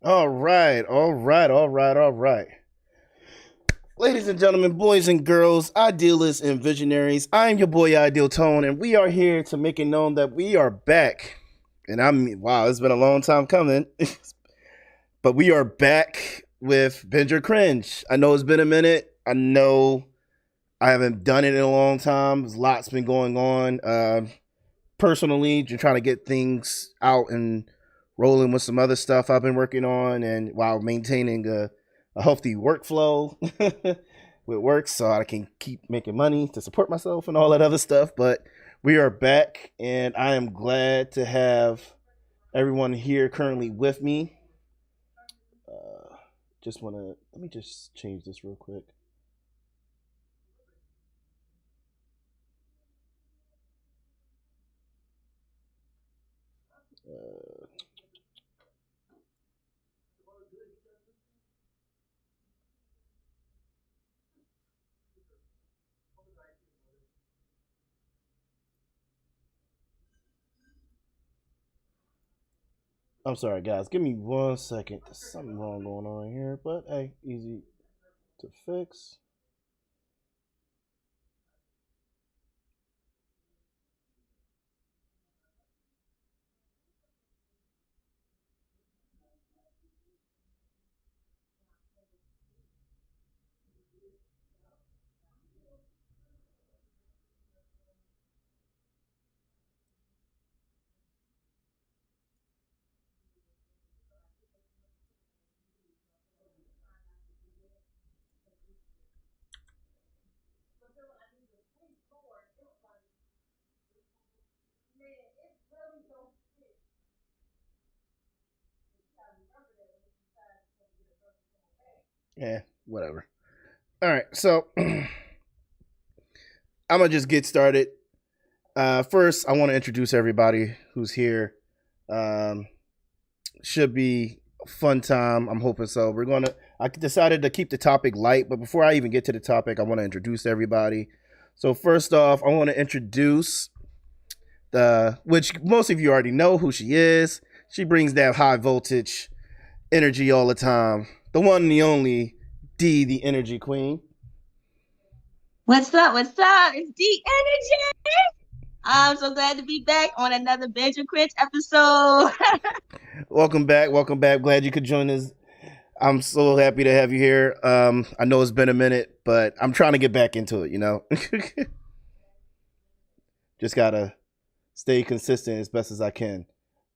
All right, all right, all right, all right. Ladies and gentlemen, boys and girls, idealists and visionaries, I'm your boy Ideal Tone, and we are here to make it known that we are back. And wow, it's been a long time coming, but we are back with Binge or Cringe. I know it's been a minute. I know I haven't done it in a long time. There's lots been going on. Personally, just trying to get things out and rolling with some other stuff I've been working on, and while maintaining a healthy workflow with work, so I can keep making money to support myself and all that other stuff. But we are back, and I am glad to have everyone here currently with me. Just want to let me just change this real quick. Uh, I'm sorry, guys. Give me 1 second. There's something wrong going on here, but hey, easy to fix. Yeah, whatever. All right, so I'm gonna just get started. First, I want to introduce everybody who's here. Um, should be a fun time. I'm hoping so. I decided to keep the topic light, but before I even get to the topic, I want to introduce everybody. So first off, I want to introduce which most of you already know who she is. She brings that high voltage energy all the time. The one and the only D, the Energy Queen. What's up? What's up? It's D Energy. I'm so glad to be back on another Binge or Cringe episode. Welcome back. Welcome back. Glad you could join us. I'm so happy to have you here. I know it's been a minute, but I'm trying to get back into it, Just gotta stay consistent as best as I can.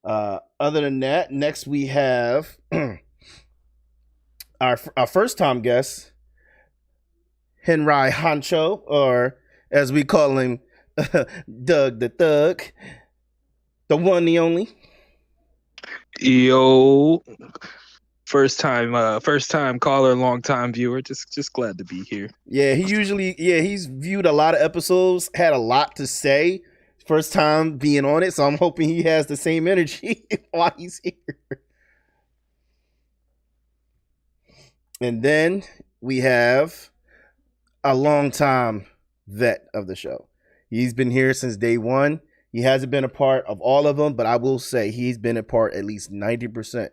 Other than that, next we have our first time guest, Henry Hancho, or as we call him, Doug the Thug, the one, the only. Yo, first time caller, long time viewer. Just glad to be here. Yeah, he's viewed a lot of episodes, had a lot to say. First time being on it, so I'm hoping he has the same energy while he's here. And then we have a long time vet of the show. He's been here since day one. He hasn't been a part of all of them, but I will say he's been a part at least 90%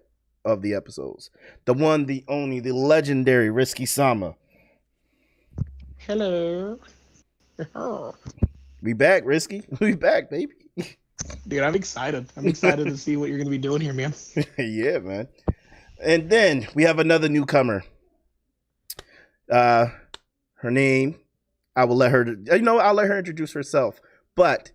of the episodes. The one, the only, the legendary Risky Sama. Hello. We back, Risky. We back, baby. Dude, I'm excited. I'm excited to see what you're going to be doing here, man. Yeah, man. And then we have another newcomer. Her name, I'll let her introduce herself. But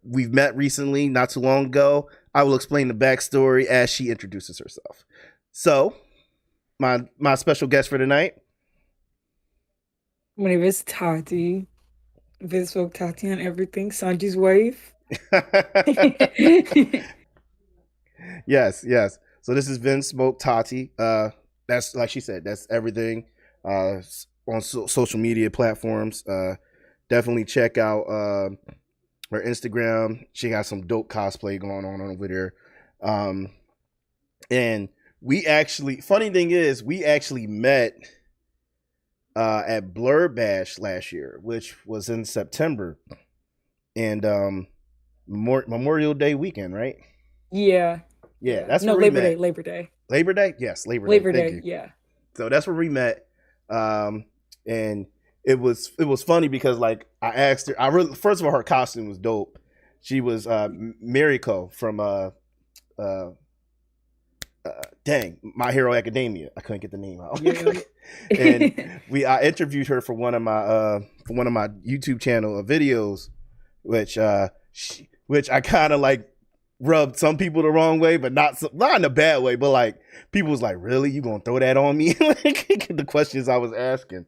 we've met recently, not too long ago. I will explain the backstory as she introduces herself. So, my special guest for tonight. My name is Tati. Vince spoke Tati on everything. Sanji's wife. Yes. So this is Vince Smoke Tati. That's like she said. That's everything. On social media platforms. Definitely check out her Instagram. She got some dope cosplay going on over there. And funny thing is, we actually met at Blur Bash last year, which was in September, and Memorial Day weekend, right? Yeah. Yeah, that's no, where we Labor Day. met. Labor Day. Labor Day? Yes, Labor Day. Labor Thank Day. you. Yeah. So that's where we met. And it was funny because like I asked her. I really first of all her costume was dope. She was Mariko from dang, My Hero Academia. I couldn't get the name out. Yeah. And I interviewed her for one of my YouTube channel videos, which I kind of like rubbed some people the wrong way, but not in a bad way. But like people was like, "Really, you gonna throw that on me?" Like the questions I was asking.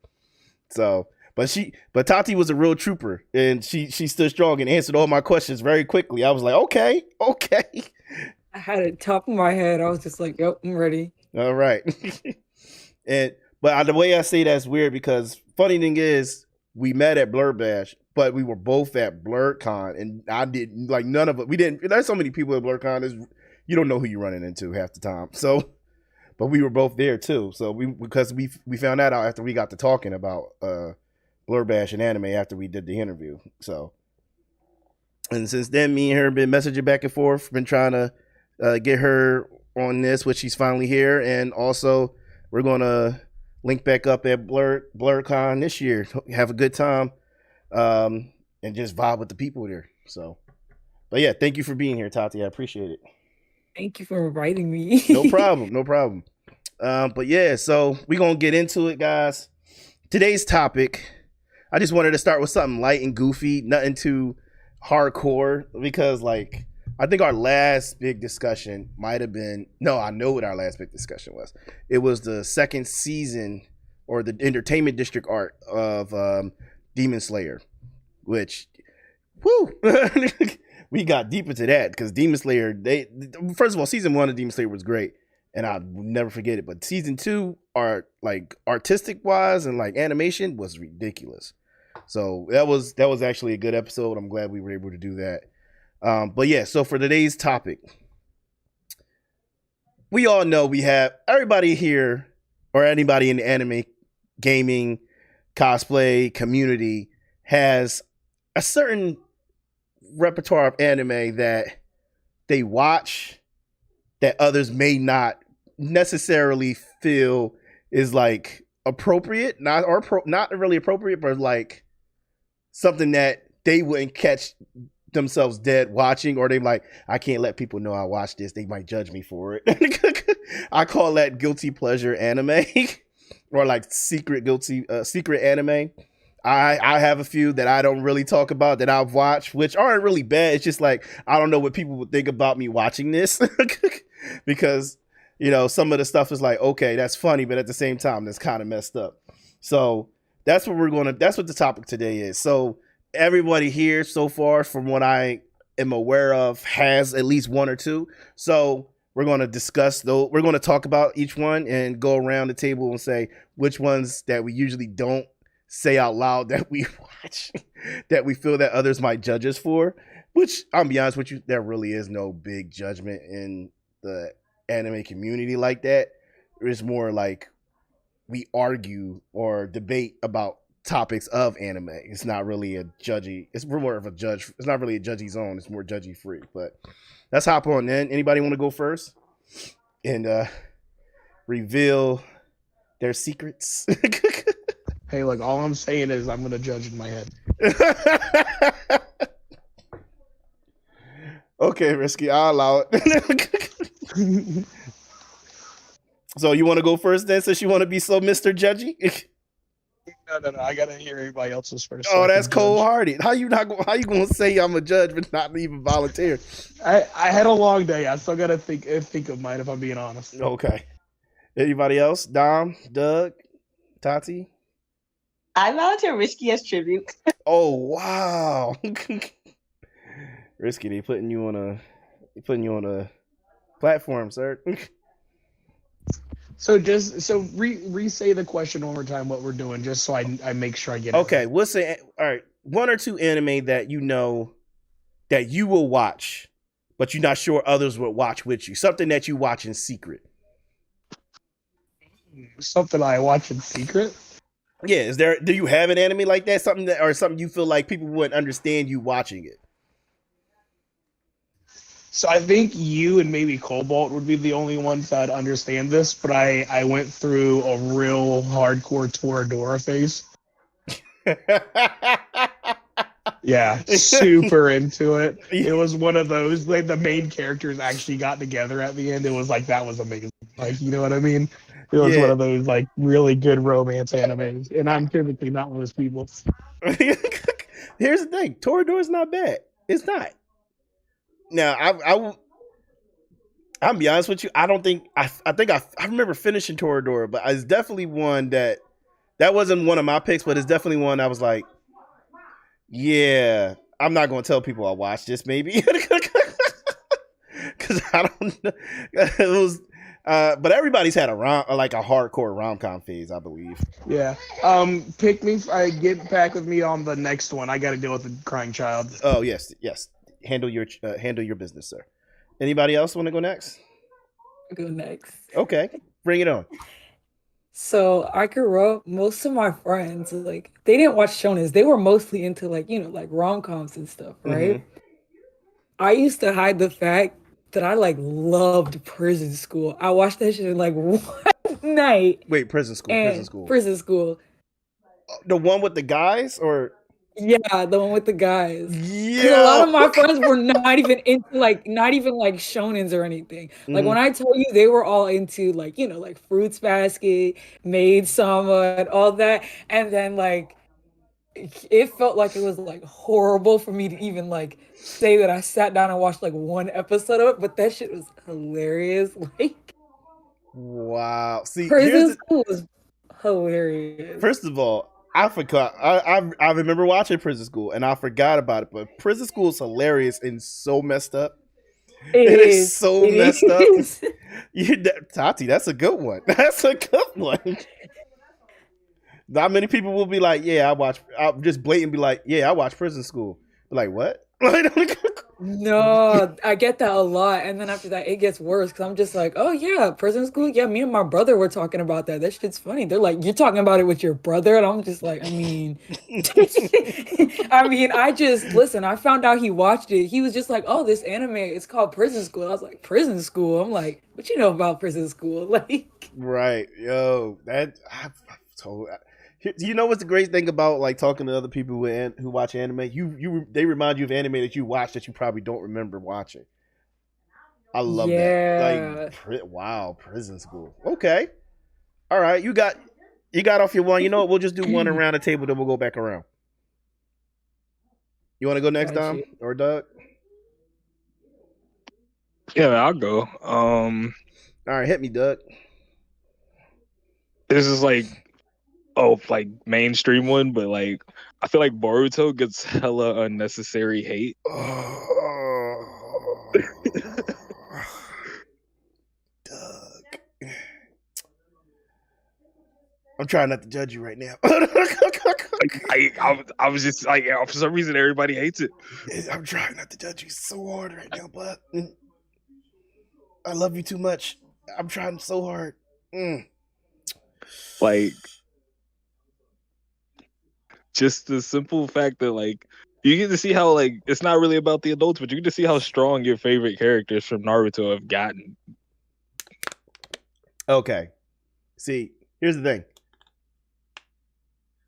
So, but Tati was a real trooper, and she stood strong and answered all my questions very quickly. I was like, okay. I had it top of my head. I was just like, "Yep, I'm ready." All right. But the way I say that's weird because funny thing is we met at Blur Bash, but we were both at BlurCon, and I didn't like none of it. We didn't. There's so many people at BlurCon. You don't know who you're running into half the time. So, but we were both there too. So because we found that out after we got to talking about Blur Bash and anime after we did the interview. So, and since then, me and her have been messaging back and forth. Been trying to get her on this, which she's finally here, and also we're gonna link back up at BlurCon this year. Have a good time, and just vibe with the people there. So, but yeah, thank you for being here, Tati. I appreciate it. Thank you for inviting me. No problem. But yeah, so we're gonna get into it, guys. Today's topic, I just wanted to start with something light and goofy, nothing too hardcore, because like I think our last big discussion might have been I know what our last big discussion was. It was the second season or the entertainment district arc of Demon Slayer, which we got deep into that because Demon Slayer, first of all, season 1 of Demon Slayer was great and I'll never forget it. But season 2, like artistic wise and like animation was ridiculous. So that was actually a good episode. I'm glad we were able to do that. But yeah, so for today's topic, we all know we have everybody here or anybody in the anime, gaming, cosplay community has a certain repertoire of anime that they watch that others may not necessarily feel is like appropriate, not really appropriate, but like something that they wouldn't catch themselves dead watching, or they like, I can't let people know I watch this, they might judge me for it. I call that guilty pleasure anime or like secret anime. I have a few that I don't really talk about that I've watched, which aren't really bad. It's just like I don't know what people would think about me watching this because some of the stuff is like, okay, that's funny, but at the same time that's kind of messed up. So that's what the topic today is. So everybody here so far, from what I am aware of, has at least one or two. So we're going to discuss those. We're going to talk about each one and go around the table and say which ones that we usually don't say out loud that we watch, that we feel that others might judge us for. Which, I'll be honest with you, there really is no big judgment in the anime community like that. It's more like we argue or debate about topics of anime. It's not really a judgy. It's more of a judge. It's not really a judgy zone. It's more judgy free. But let's hop on then. Anybody want to go first and reveal their secrets? Hey, look, all I'm saying is I'm gonna judge in my head. Okay, Risky, I'll allow it. So you want to go first then, since you want to be so Mr. Judgy? No. I gotta hear everybody else's first. Oh, that's cold-hearted. How you gonna say I'm a judge but not even volunteer? I had a long day. I still gotta think of mine, if I'm being honest. Okay. Anybody else? Dom, Doug, Tati? I volunteer Risky as tribute. Oh wow. Risky, they putting you on a platform, sir. So re-say the question one more time, what we're doing, just so I make sure I get it. Okay, we'll say, all right, one or two anime that you know that you will watch, but you're not sure others will watch with you. Something that you watch in secret. Something I watch in secret? Yeah, do you have an anime like that? Something you feel like people wouldn't understand you watching it? So I think you and maybe Cobalt would be the only ones that understand this, but I went through a real hardcore Toradora phase. Yeah, super into it. It was one of those, like, the main characters actually got together at the end. It was like, that was amazing. Like, you know what I mean? It was one Yeah. of those, like, really good romance animes. And I'm typically not one of those people. Here's the thing: Toradora's not bad. It's not. Now, I'll be honest with you. I don't think I remember finishing Toradora, but it's definitely one that wasn't one of my picks, but it's definitely one I was like, yeah, I'm not going to tell people I watched this, maybe, because I don't know. It was, but everybody's had a hardcore rom-com phase, I believe. Yeah. Pick me. Get back with me on the next one. I got to deal with the crying child. Oh yes. Handle your business, sir. Anybody else want to go next? Go next. Okay, bring it on. So I grew up, most of my friends, like, they didn't watch shonens. They were mostly into, like, like rom-coms and stuff, right? I used to hide the fact that I, like, loved Prison School. I watched that shit in, like, one night. Wait, Prison School. Prison School. The one with the guys, or? Yeah, the one with the guys. Yeah. Because a lot of my friends were not even into, like, shonens or anything. Like, when I tell you, they were all into, like, like Fruits Basket, Maid Sama, and all that. And then, like, it felt like it was, like, horrible for me to even, like, say that I sat down and watched, like, one episode of it. But that shit was hilarious. Like, wow. See, Prison School was hilarious. First of all, I forgot. I remember watching Prison School, and I forgot about it. But Prison School is hilarious and so messed up. It is so messed up. Tati, that's a good one. That's a good one. Not many people will be like, "Yeah, I'll just blatant be like, "Yeah, I watch Prison School." Be like, what? No, I get that a lot, and then after that, it gets worse because I'm just like, oh yeah, Prison School. Yeah, me and my brother were talking about that. That shit's funny. They're like, you're talking about it with your brother, and I'm just like, I mean, I just listen. I found out he watched it. He was just like, oh, this anime, it's called Prison School. I was like, Prison School. I'm like, what you know about Prison School? Like, right, yo, that I told. You know what's the great thing about, like, talking to other people who watch anime? They remind you of anime that you watch that you probably don't remember watching. I love that. Like, wow, Prison School. Okay, all right, you got off your one. You know what? We'll just do one around the table, then we'll go back around. You want to go next, Dom or Doug? Yeah, I'll go. All right, hit me, Doug. This is like mainstream one, but like I feel like Boruto gets hella unnecessary hate. Doug, I'm trying not to judge you right now. I was just like, for some reason everybody hates it. I'm trying not to judge you so hard right now, but I love you too much. I'm trying so hard. Like, just the simple fact that, like, you get to see how, like, it's not really about the adults, but you get to see how strong your favorite characters from Naruto have gotten. Okay. See, here's the thing.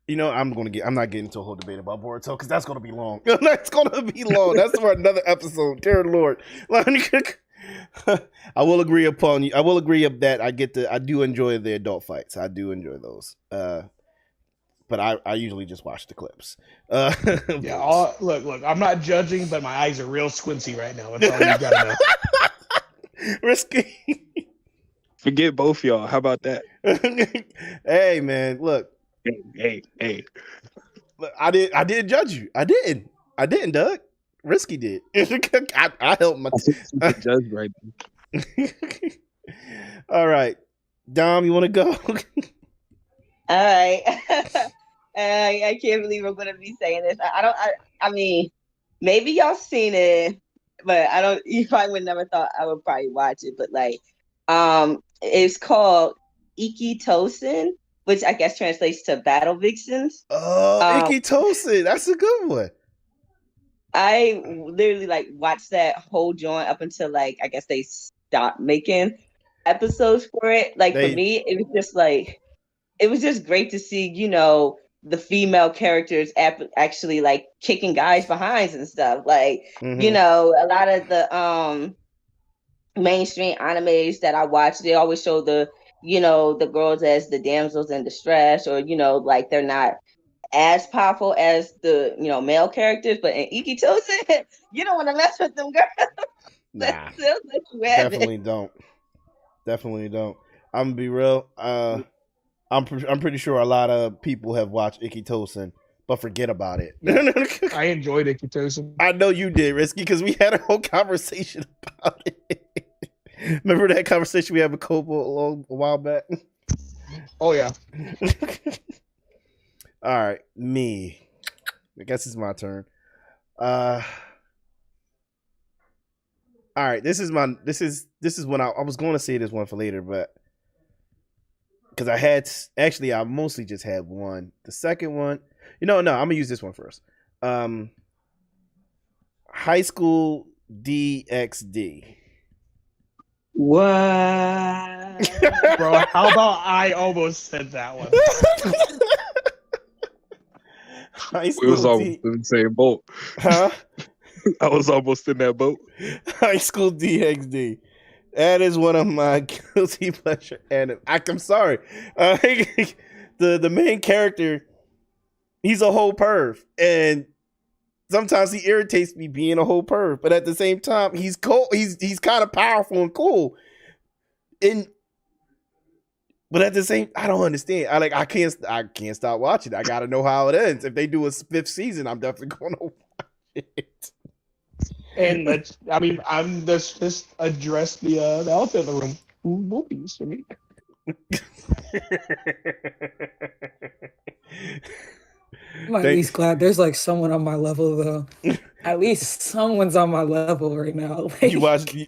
You know, I'm not getting into a whole debate about Boruto because that's gonna be long. That's gonna be long. That's for another episode. Dear Lord. I will agree that I do enjoy the adult fights. I do enjoy those. But I usually just watch the clips. Yeah, look, I'm not judging, but my eyes are real squinty right now. That's all you gotta know. Risky. Forget both y'all. How about that? Hey, man, look. Hey. Look, I didn't judge you. I didn't, Doug. Risky did. I helped my judge right. All right, Dom, you want to go? All right. I can't believe I'm gonna be saying this. I mean, maybe y'all seen it, but I don't. You probably would never thought I would probably watch it. But like, it's called Ikitosen, which I guess translates to Battle Vixens. Oh, Ikitosen, that's a good one. I literally like watched that whole joint up until like I guess they stopped making episodes for it. Like for They me, it was just great to see, the female characters actually like kicking guys behinds and stuff. Like, mhm. a lot of the mainstream animes that I watch, they always show the girls as the damsels in distress, or like they're not as powerful as the male characters. But in Iki Tosen, you don't want to mess with them girls. Nah, They'll let you have it. definitely don't. Definitely don't. I'm gonna be real. I'm pretty sure a lot of people have watched Ikki Tosen, but forget about it. Yeah. I enjoyed Ikitosen. I know you did, Risky, because we had a whole conversation about it. Remember that conversation we had with Kobo a while back? Oh yeah. All right, me. I guess it's my turn. All right, this is when I was going to say this one for later, but because I mostly just had one. The second one, no, I'm gonna use this one first. High School DxD. What? Bro, how about I almost said that one? High We School was almost in the same boat. Huh? I was almost in that boat. High School DxD. That is one of my guilty pleasure anime. I'm sorry. The main character, he's a whole perv, and sometimes he irritates me being a whole perv. But at the same time, he's cool. He's kind of powerful and cool. But at the same, I don't understand. I can't stop watching. I gotta know how it ends. If they do a fifth season, I'm definitely gonna watch it. And let's just address the elephant in the room. Movies for me. I'm at least glad there's like someone on my level though. At least someone's on my level right now. Like,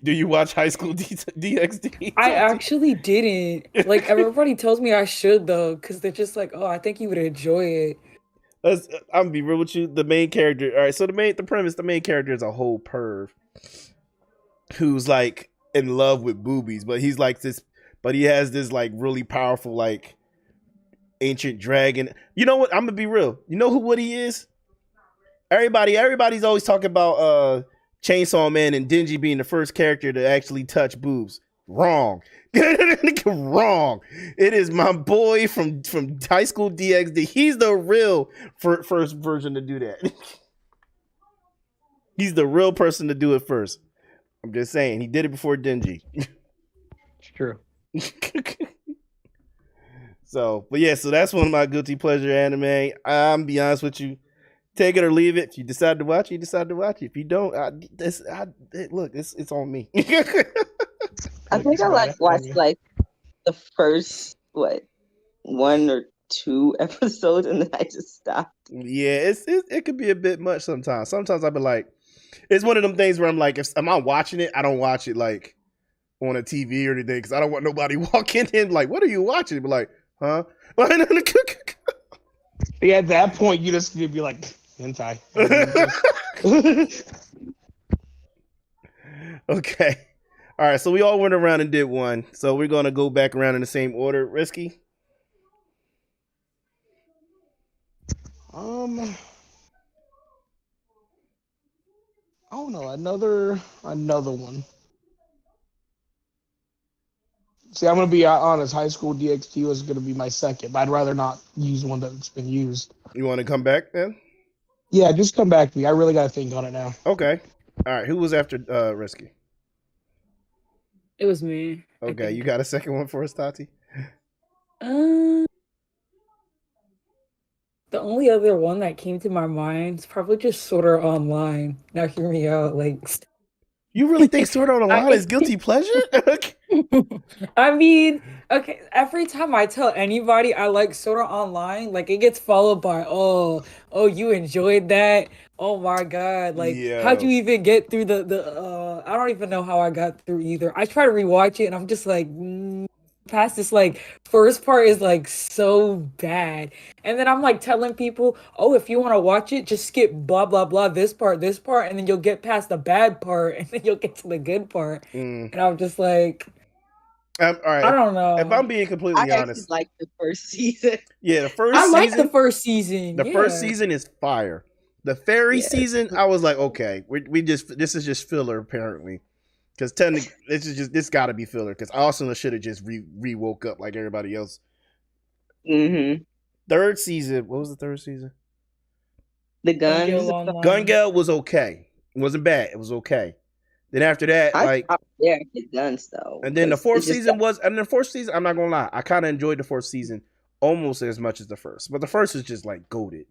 Do you watch High School DxD? I actually didn't. Like everybody tells me I should though, because they're just like, oh, I think you would enjoy it. I'm gonna be real with you. The main character. All right, so the main character is a whole perv who's like in love with boobies, but he's like this. But he has this like really powerful like ancient dragon. You know what? I'm gonna be real. You know what he is? Everybody's always talking about Chainsaw Man and Denji being the first character to actually touch boobs. Wrong. Wrong. It is my boy from High School DxD. He's the real first version to do that. He's the real person to do it first. I'm just saying, he did it before Denji. It's true. So that's one of my guilty pleasure anime. I'm be honest with you. Take it or leave it. If you decide to watch it, you decide to watch it. If you don't, look, it's on me. I think I watched like the first one or two episodes, and then I just stopped. Yeah, it could be a bit much sometimes. Sometimes I've been like, it's one of them things where I'm like, if I'm watching it, I don't watch it like on a TV or anything because I don't want nobody walking in like, what are you watching? But like, huh? Yeah, at that point, you just need to be like, hentai. Okay. All right, so we all went around and did one. So we're going to go back around in the same order. Risky? I don't know. Another one. See, I'm gonna be honest. High School DxD was gonna be my second, but I'd rather not use one that's been used. You want to come back then? Yeah, just come back to me. I really gotta think on it now. Okay. All right, who was after Risky? It was me. Okay, you got a second one for us, Tati? The only other one that came to my mind is probably just Sword Art Online. Now hear me out. Like, you really think Sword Art Online is guilty pleasure? I mean, okay, every time I tell anybody I like Sword Art Online, like it gets followed by, oh, you enjoyed that? Oh my god, like how'd you even get through the I don't even know how I got through either. I try to rewatch it and I'm just like, past this like first part is like so bad. And then I'm like telling people, oh, if you want to watch it, just skip blah blah blah this part, and then you'll get past the bad part and then you'll get to the good part. Mm. And I'm just like, All right. I don't know. If I'm being I completely actually honest, like the first season. yeah, the first I season, like the first season. the yeah. first season is fire. The fairy Yeah. season, I was like, okay, this is just filler apparently, because technically this got to be filler because Arsenal should have just re woke up like everybody else. Mm-hmm. Third season, what was the third season? The Gun guns. Girl Online. Gun Girl was okay. It wasn't bad. It was okay. Then after that, Yeah, the guns though. and then the 'cause fourth it just season got- I'm not gonna lie, I kind of enjoyed the fourth season almost as much as the first, but the first is just like goated.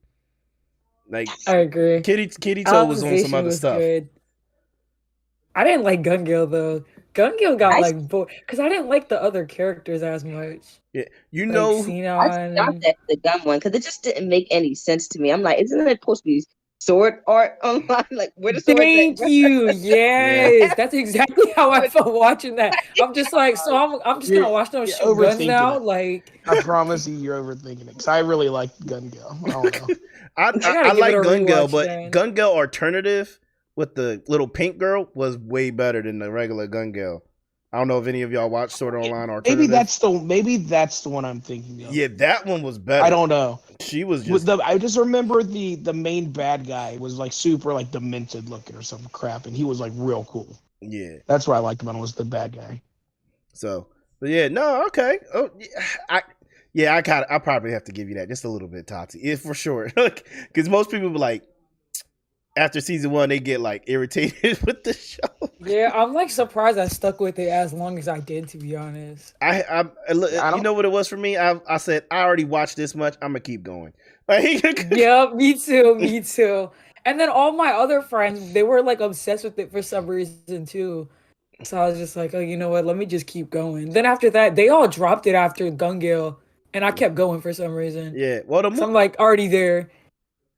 Like I agree. Kitty Toe was on some Alicization other was stuff. good. I didn't like Gun Girl though. Gun Girl got I- like because I didn't like the other characters as much. Yeah, you Like know, I Xenon. stopped at the gun one because it just didn't make any sense to me. I'm like, isn't it supposed to be sword art online? Like, where the sword? Thank you. Yes, that's exactly how I felt watching that. I'm just like, so I'm just gonna watch them you're shoot guns overthinking now. it. Like, I promise you're overthinking it because I really like Gun Girl. I don't know. I gotta give like it a Gun Girl, rewatch but then. Gun Girl alternative with the little pink girl was way better than the regular Gun Girl. I don't know if any of y'all watched Sword Art Online alternative. Maybe that's the one I'm thinking of. Yeah, that one was better. I don't know. She was just I just remember the main bad guy was like super like demented looking or some crap, and he was like real cool. yeah. That's what I liked about him, was the bad guy. So, but yeah, no, okay. Oh, yeah, I probably have to give you that just a little bit, Tati. Yeah, for sure. Because most people be like, after season one, they get like irritated with the show. yeah, I'm like surprised I stuck with it as long as I did, to be honest. You know what it was for me? I said I already watched this much. I'm gonna keep going. Like, Yeah, me too. And then all my other friends, they were like obsessed with it for some reason too. So I was just like, oh, you know what? Let me just keep going. Then after that, they all dropped it after Gun Girl, and I kept going for some reason. yeah. Well, So I'm like already there.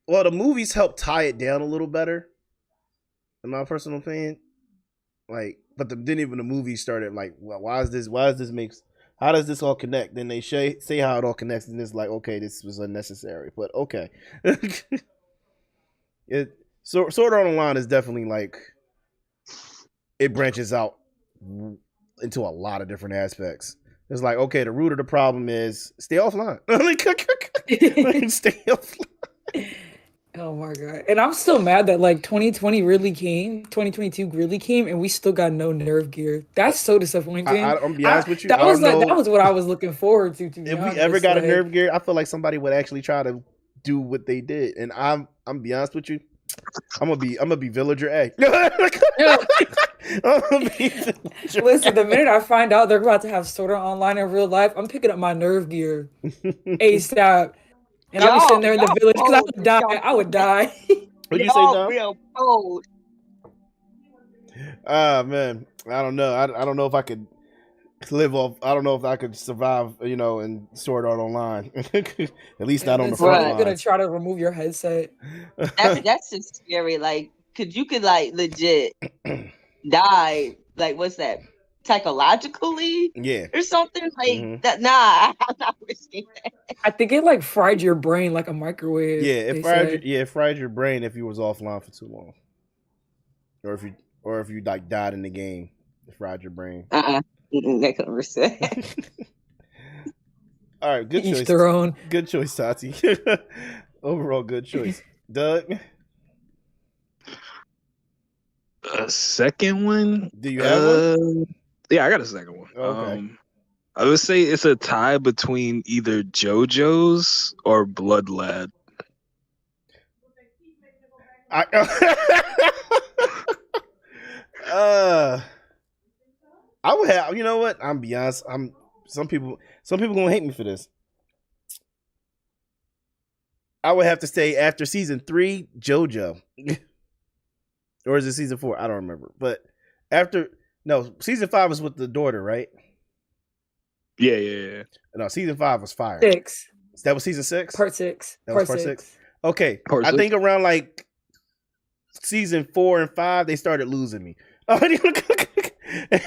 well, the movies helped tie it down a little better, in my personal opinion. Like, but then even the movies started like, well, why is this makes? How does this all connect? Then they say how it all connects, and it's like, okay, this was unnecessary, but okay. Sword Art Online is definitely like, it branches out into a lot of different aspects. It's like, okay, the root of the problem is stay offline. Stay offline. Oh my god. And I'm still mad that like 2022 really came, and we still got no nerve gear. That's so disappointing. I'm be honest with you. That I was don't like know that was what I was looking forward to be if we honest. ever got a Like, nerve gear. I feel like somebody would actually try to do what they did. And I'm be honest with you. I'm gonna be Villager A. yeah. I'm gonna be Villager Listen, the minute I find out they're about to have Sword Art Online in real life, I'm picking up my nerve gear ASAP. And I'll be sitting there in the village because I would die. What'd you say, Dom? Real cold. Man, I don't know. I don't know if I could live off. I don't know if I could survive, in Sword Art Online. At least not on the front I'm gonna lines. try to remove your headset. That's just scary. Like, you could like legit die. Like, what's that? Psychologically Yeah. or something like Mhm. that. Nah, I'm not risking that. I think it like fried your brain like a microwave. Yeah, they it fried your brain if you was offline for too long, or if you like died in the game, it fried your brain. That couldn't risk that. All right, good Each choice. their own. Good choice, Tati. Overall, good choice. Doug, A second one? do you have one? Yeah, I got a second one. Okay. I would say it's a tie between either JoJo's or Blood Lad. I would have. You know what? I'm be honest. Some people gonna hate me for this. I would have to say after season 3, JoJo, or is it season 4? I don't remember. But season 5 was with the daughter, right? Yeah. No, season 5 was fire. 6. That was season 6. Part 6. That was part 6. Okay, Part I 6? think around like season 4 and 5, they started losing me. And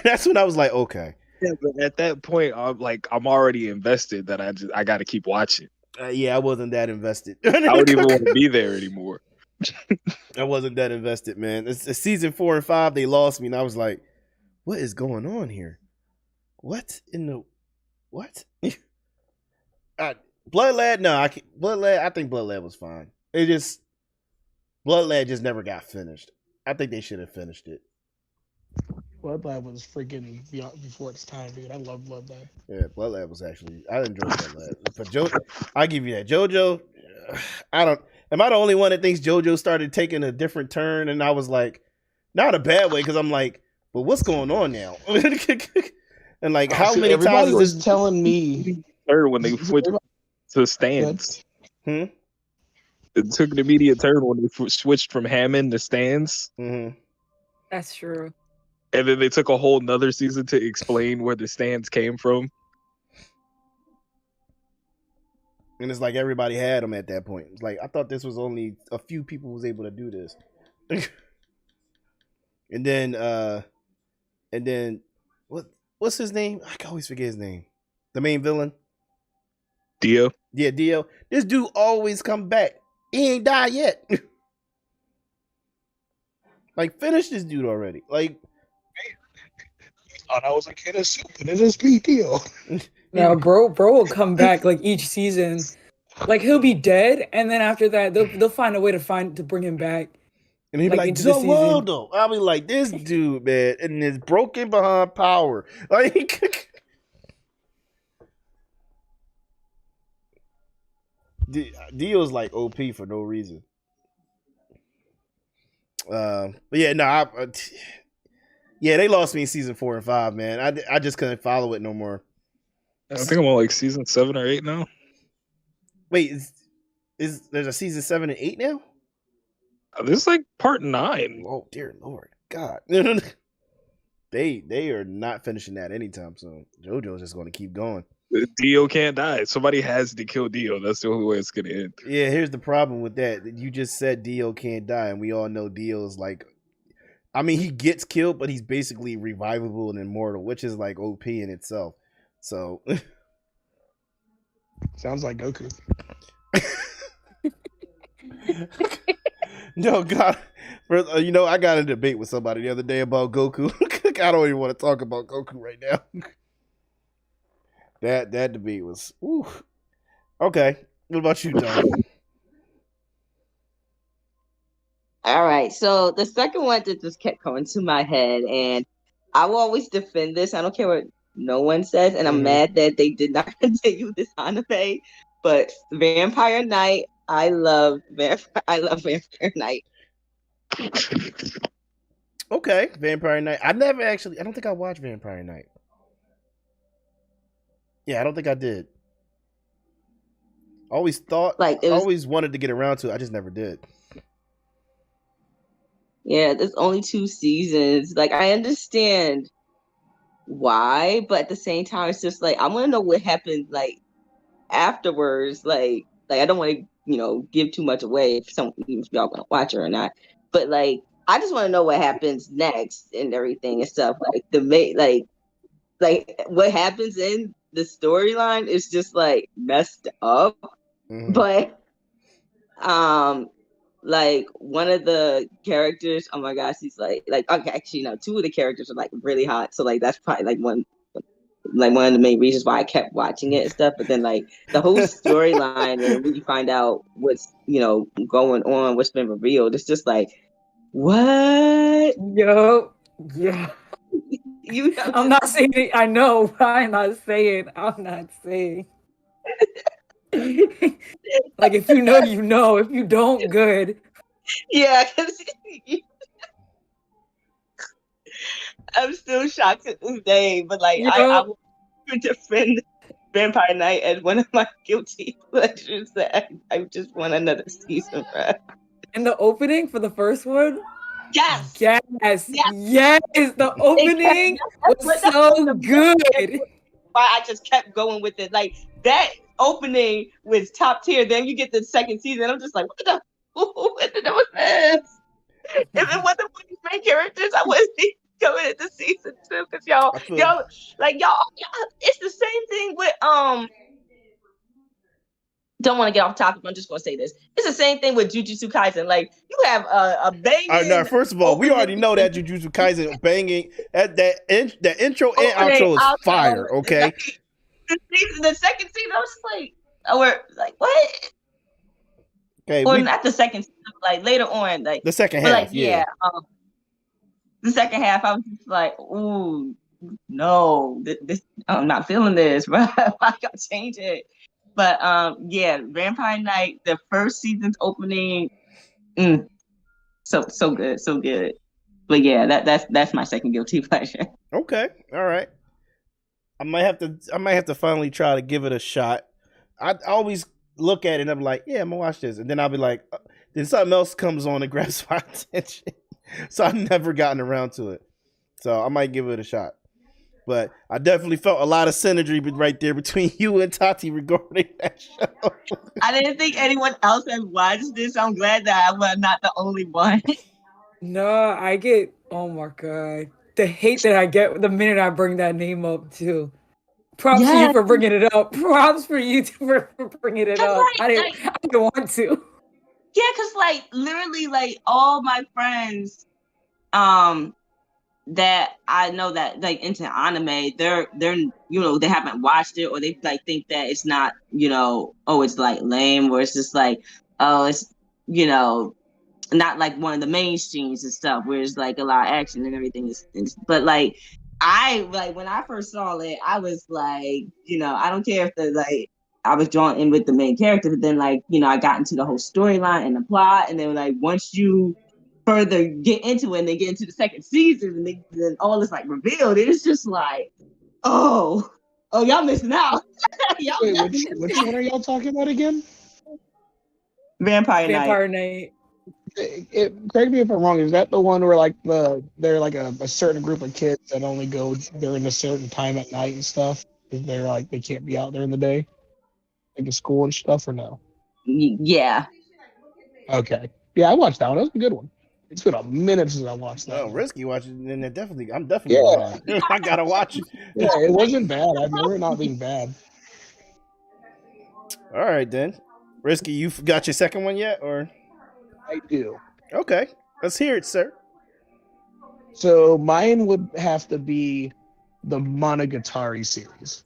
that's when I was like, okay. Yeah, but at that point, I'm already invested that I got to keep watching. Yeah, I wasn't that invested. I don't even want to be there anymore. I wasn't that invested, man. It's season 4 and 5. They lost me, and I was like, "What is going on here? What in the what?" Blood Lad, no, I can't, Blood Lad. I think Blood Lad was fine. It just Blood Lad just never got finished. I think they should have finished it. Blood Lab was freaking before its time, dude. I love Blood Lab. Yeah, Blood Lad was actually I enjoyed Blood Lad. But I give you that. JoJo, I don't. Am I the only one that thinks JoJo started taking a different turn? And I was like, not a bad way, because I'm like, but what's going on now? And like, how many everybody times was telling me Third when they switched to stands. Hmm? It took an immediate turn when they switched from Hammond to stands. Mm-hmm. That's true. And then they took a whole nother season to explain where the stands came from. And it's like everybody had them at that point. It's like I thought this was only a few people was able to do this. and then what's his name? I can always forget his name. The main villain. Dio. Yeah, Dio. This dude always come back. He ain't died yet. Like, finish this dude already. Like, thought I was a kid of soup, and it is me, Dio. No, bro will come back like each season. Like he'll be dead, and then after that, they'll find a way to bring him back. And he'll be like, into the season. Waldo. I'll be like, this dude, man, and is broken behind power. Like, Dio's like OP for no reason. But yeah, no, yeah, they lost me in season 4 and 5, man. I just couldn't follow it no more. I think I'm on like season 7 or 8 now. Wait, is there's a season 7 and 8 now? This is like part 9. Oh dear Lord, God. They are not finishing that anytime soon. JoJo's just going to keep going. Dio can't die. Somebody has to kill Dio. That's the only way it's going to end. Yeah, here's the problem with that. You just said Dio can't die, and we all know Dio's like, I mean, he gets killed, but he's basically revivable and immortal, which is like OP in itself. So, sounds like Goku. No, God, I got in a debate with somebody the other day about Goku. I don't even want to talk about Goku right now. That debate was, ooh. Okay. What about you, Tom? All right. So the second one that just kept coming to my head, and I will always defend this. I don't care what no one says, and I'm mad that they did not continue this anime. But Vampire Knight, I love Vampire Knight. Okay, Vampire Knight. I don't think I watched Vampire Knight. Yeah, I don't think I did. Always wanted to get around to it. I just never did. Yeah, there's only 2 seasons. Like, I understand why, but at the same time, it's just like I want to know what happened like afterwards. Like I don't want to give too much away if y'all gonna watch it or not. But like I just want to know what happens next and everything and stuff. Like what happens in the storyline is just like messed up. But like one of the characters, oh my gosh, he's like okay, actually no, 2 of the characters are like really hot. So like that's probably like one of the main reasons why I kept watching it and stuff. But then like the whole storyline and when you find out what's going on, what's been revealed, it's just like what? Yo, yeah. I'm not saying it. I know. I'm not saying. Like if you know, you know. If you don't, good. Yeah, I'm still shocked to this day. But like I will defend Vampire Knight as one of my guilty pleasures. That I just want another season, bro. In the opening for the first one. Yes. The opening was so good. Why I just kept going with it. Like that opening was top tier. Then you get the second season. I'm just like, what the was this? If it wasn't one of these main characters, I wouldn't coming into season 2 because y'all, I feel y'all, it's the same thing with Don't want to get off topic. I'm just gonna say this. It's the same thing with Jujutsu Kaisen. Like you have a now, banging first of all, we already know that Jujutsu Kaisen banging that intro and outro is fire. Okay, the second season, I was just like, we're like, what? okay, Or not the second season, like later on, like the second but half, like the second half, I was just like, ooh, no, this I'm not feeling this, bro. I gotta change it. But yeah, Vampire Night, the first season's opening, so good, so good. But yeah, that's my second guilty pleasure. Okay, all right. I might have to finally try to give it a shot. I always look at it and I'm like, yeah, I'm gonna watch this, and then I'll be like, then something else comes on and grabs my attention. So I've never gotten around to it. So I might give it a shot. But I definitely felt a lot of synergy right there between you and Tati regarding that show. I didn't think anyone else had watched this. I'm glad that I was not the only one. No, I get, oh my God, the hate that I get the minute I bring that name up too. Props to you for bringing it up. Props for you for bringing it up. I didn't want to. Yeah, because like literally like all my friends that I know that like into anime, they're they haven't watched it, or they like think that it's not, it's like lame, or it's just like, oh, it's not like one of the mainstreams and stuff where it's like a lot of action and everything but like I like when I first saw it, I was like, I don't care if I was drawn in with the main character, but then like, I got into the whole storyline and the plot, and then like once you further get into it and they get into the second season and then all is like revealed, it's just like, oh y'all missing out. Wait, which one are y'all talking about again? Vampire Night. Correct me if I'm wrong. Is that the one where like they're like a certain group of kids that only go during a certain time at night and stuff? Because they're like they can't be out there in the day, like in school and stuff, or no? Yeah. Okay. Yeah, I watched that one. That was a good one. It's been a minute since I watched that. Oh, Risky watching, then I'm definitely behind. I gotta watch it. Yeah, it wasn't bad. I remember it not being bad. All right then, Risky, you got your second one yet, or? I do. Okay, let's hear it, sir. So mine would have to be the Monogatari series.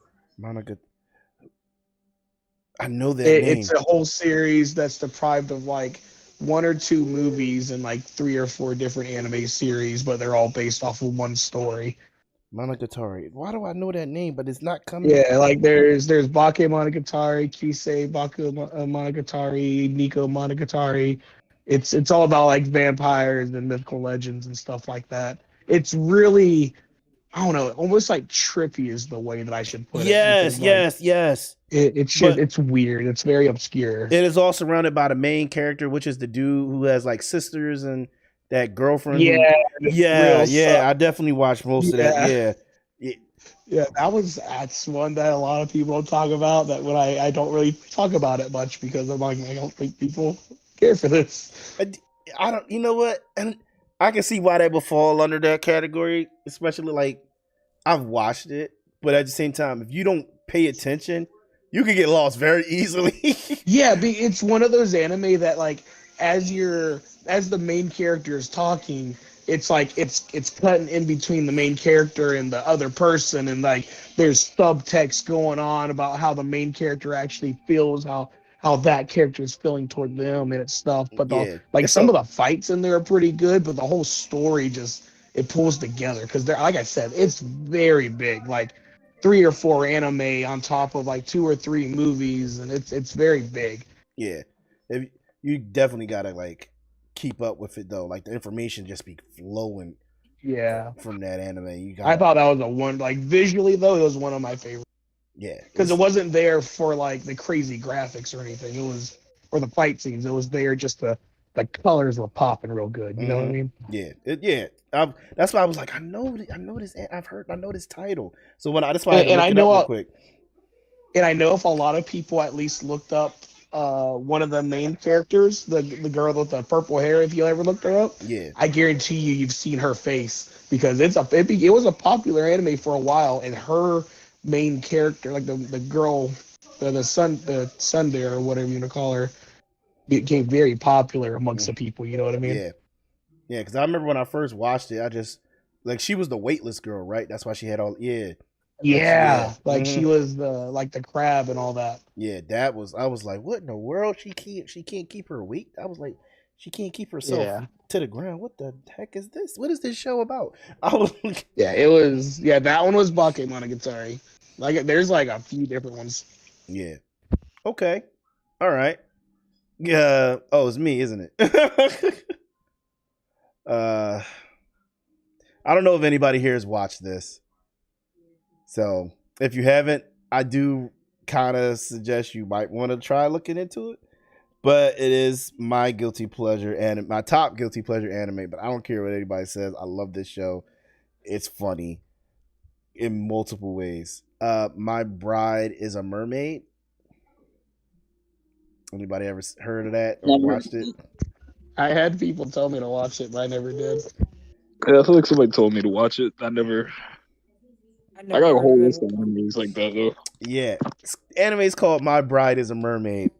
I know that name. It's a whole series that's deprived of like 1 or 2 movies and like 3 or 4 different anime series, but they're all based off of one story. Monogatari. Why do I know that name, but it's not coming? Yeah, like there's Bake Monogatari, Kisei Baku Monogatari, Nico Monogatari. It's all about like vampires and mythical legends and stuff like that. It's really, I don't know, almost like trippy is the way that I should put it. Yes. It's weird. It's very obscure. It is all surrounded by the main character, which is the dude who has like sisters and that girlfriend. Yeah. I definitely watched most of that. Yeah, that's one that a lot of people talk about. That when I don't really talk about it much because I'm like, I don't think people care for this. I don't. You know what? And I can see why that would fall under that category, especially like I've watched it, but at the same time, if you don't pay attention, you can get lost very easily. Yeah, it's one of those anime that like as the main character is talking, it's like it's cutting in between the main character and the other person, and like there's subtext going on about how the main character actually feels, how that character is feeling toward them and stuff. But some of the fights in there are pretty good, but the whole story just it pulls together because they're, like I said, it's very big, like 3 or 4 anime on top of like 2 or 3 movies, and it's very big. Yeah, you definitely gotta like keep up with it though. Like the information just be flowing. Yeah, from that anime. I thought that was like visually though, it was one of my favorites. Yeah, because it wasn't there for like the crazy graphics or anything. It was for the fight scenes. It was there just the colors were popping real good. You know what I mean? Yeah. That's why I was like, I know this. I know this title. So that's why I know real quick. And I know if a lot of people at least looked up one of the main characters, the girl with the purple hair. If you ever looked her up, Yeah. I guarantee you've seen her face because it was a popular anime for a while, and her main character, like the girl, the tsundere or whatever you want to call her, became very popular amongst the people. You know what I mean? Yeah. Yeah, because I remember when I first watched it, I just like she was the weightless girl, right? That's why she had all Yeah, Yeah. like Mhm. she was the crab and all that. Yeah, that was I was like, what in the world? She can't keep her weight. I was like, she can't keep herself Yeah. to the ground. What the heck is this? What is this show about? I was like, Yeah, it was. Yeah, that one was Bakemonogatari. Like, there's like a few different ones. yeah. Okay. All right. Yeah. Oh, it's me, isn't it? I don't know if anybody here has watched this. So if you haven't, I do kind of suggest you might want to try looking into it. But it is my guilty pleasure and my top guilty pleasure anime. But I don't care what anybody says. I love this show. It's funny in multiple ways. My Bride is a Mermaid. Anybody ever heard of that or Never. watched it? I had people tell me to watch it, but I never did. Yeah, I feel like somebody told me to watch it. I got a whole list of animes like that though. Yeah, anime is called My Bride is a Mermaid,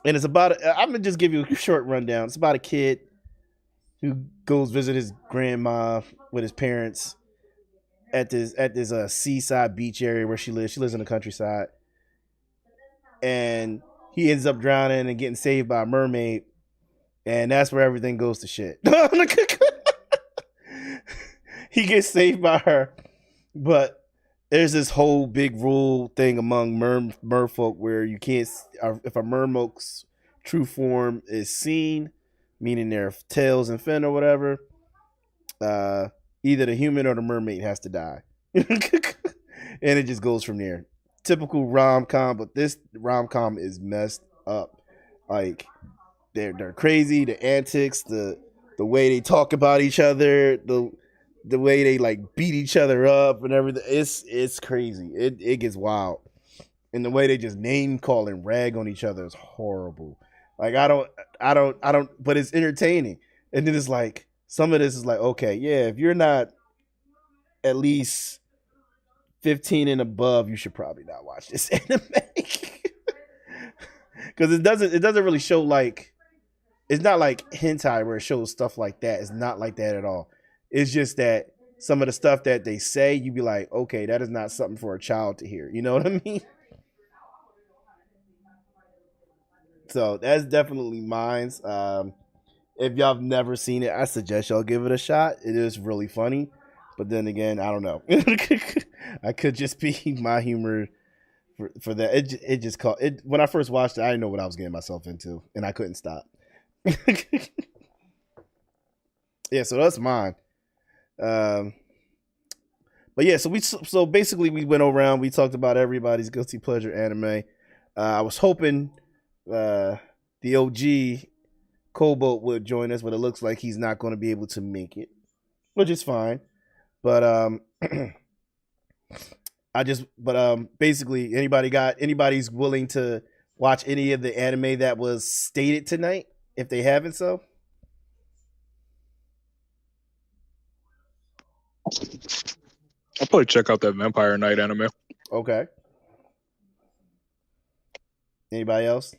and it's about. I'm gonna just give you a short rundown. It's about a kid who goes visit his grandma with his parents at this seaside beach area where she lives. She lives in the countryside, and he ends up drowning and getting saved by a mermaid, and that's where everything goes to shit. He gets saved by her, but there's this whole big rule thing among merfolk where you can't, if a merfolk's true form is seen, meaning their tails and fin or whatever, either the human or the mermaid has to die. And it just goes from there. Typical rom-com, but this rom-com is messed up. Like they're crazy, the antics, the way they talk about each other, the way they like beat each other up and everything. It's crazy. It gets wild. And the way they just name call and rag on each other is horrible. Like I don't but it's entertaining. And then it's like some of this is like, okay, yeah, if you're not at least 15 and above, you should probably not watch this anime. Cuz it doesn't really show like it's not like hentai where it shows stuff like that. It's not like that at all. It's just that some of the stuff that they say, you be like, okay, that is not something for a child to hear. You know what I mean? So that's definitely mine's. If y'all have never seen it, I suggest y'all give it a shot. It is really funny. But then again, I don't know. I could just be my humor for that. It just caught it when I first watched it. I didn't know what I was getting myself into, and I couldn't stop. Yeah, so that's mine. But yeah, so basically we went around. We talked about everybody's guilty pleasure anime. I was hoping the OG Cobalt would join us, but it looks like he's not going to be able to make it, which is fine. But basically anybody's willing to watch any of the anime that was stated tonight if they haven't so. I'll probably check out that Vampire Knight anime. Okay. Anybody else?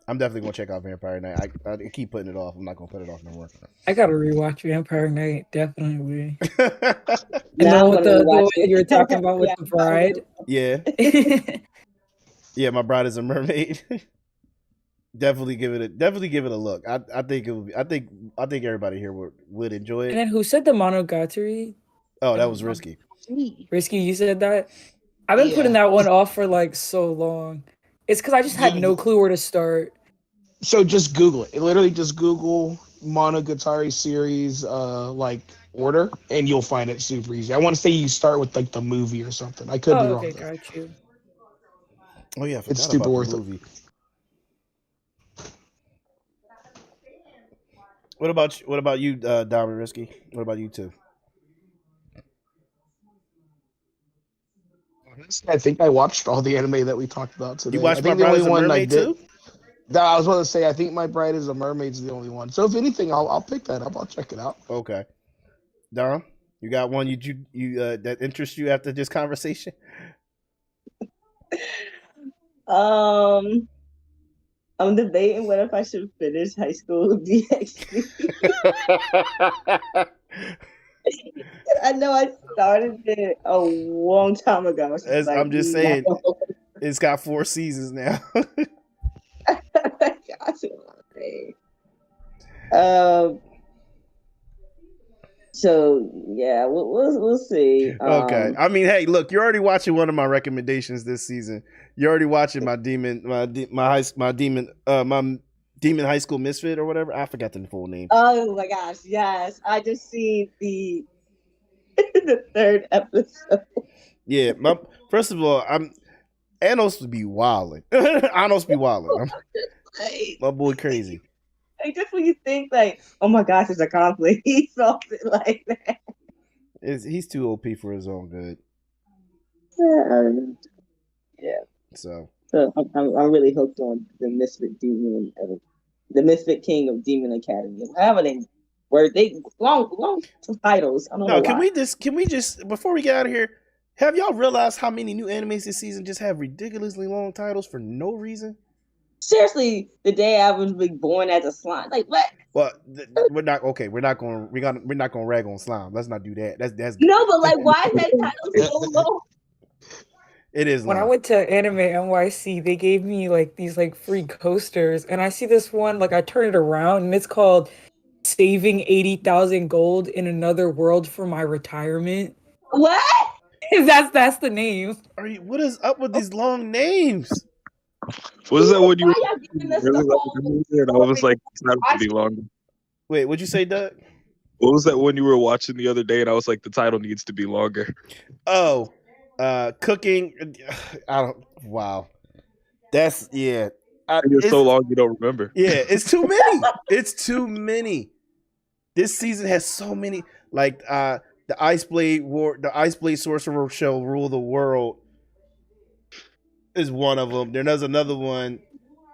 I'm definitely gonna check out Vampire Knight. I keep putting it off. I'm not gonna put it off no more. I gotta rewatch Vampire Knight, definitely. Yeah, And I'm then with gonna the rewatch way it. you were talking about with Yeah, the bride. Yeah. Yeah, My Bride is a Mermaid. definitely give it a look. I think it would be, I think everybody here would enjoy And it. then who said the Monogatari? Oh, that was Risky. Risky, you said that? I've been putting that one off for like so long. It's because I just had no clue where to start. So just Google it. Literally just Google Monogatari series like order and you'll find it super easy. I want to say you start with like the movie or something. I could be wrong. Okay, Though. got you. Oh yeah, I forgot It's super about worth the it. movie. What about you, Diamond Risky? What about you two? Honestly, I think I watched all the anime that we talked about today. You watched I My think the only Brother's a one I Mermaid did. too? I was about to say, I think My Bride is a Mermaid's the only one. So if anything, I'll pick that up. I'll check it out. Okay. Dom, you got one you that interests you after this conversation? Um, I'm debating what if I should finish high school DxD. I know I started it a long time ago. I was just As like, I'm just no. saying, it's got 4 seasons now. Gosh, um. So yeah, we'll see. Okay. I mean, hey, look, you're already watching one of my recommendations this season. You're already watching my demon high school misfit or whatever. I forgot the full name. Oh my gosh, yes! I just seen the the third episode. Yeah, first of all, Anos would be wilding. Anos be wilding. My boy crazy. Like just when you think like, oh my gosh, it's a conflict, he solves it like that. He's too OP for his own good. Yeah. So I'm really hooked on the Misfit Demon, the Misfit King of Demon Academy. However they were, they long titles. I don't know no, why. can we just before we get out of here, have y'all realized how many new animes this season just have ridiculously long titles for no reason? Seriously, the day I was born as a slime, like what? Well, we're not okay. We're not going to rag on slime. Let's not do that. That's No, but like, why is that title so long? It is long. When I went to Anime NYC, they gave me like these like free coasters, and I see this one, like I turn it around, and it's called "Saving 80,000 Gold in Another World for My Retirement." What? That's the name. What is up with these long names? Was that when you Why y'all giving us really the liked whole? the movie? And I was like, it's not to be longer. Wait, what'd you say, Doug? What was that one you were watching the other day? And I was like, the title needs to be longer. Oh, cooking. I don't. Wow, that's yeah. It's so long you don't remember. Yeah, it's too many. It's too many. This season has so many. Like the Ice Blade War, the Ice Blade Sorcerer shall rule the world is one of them. There's another one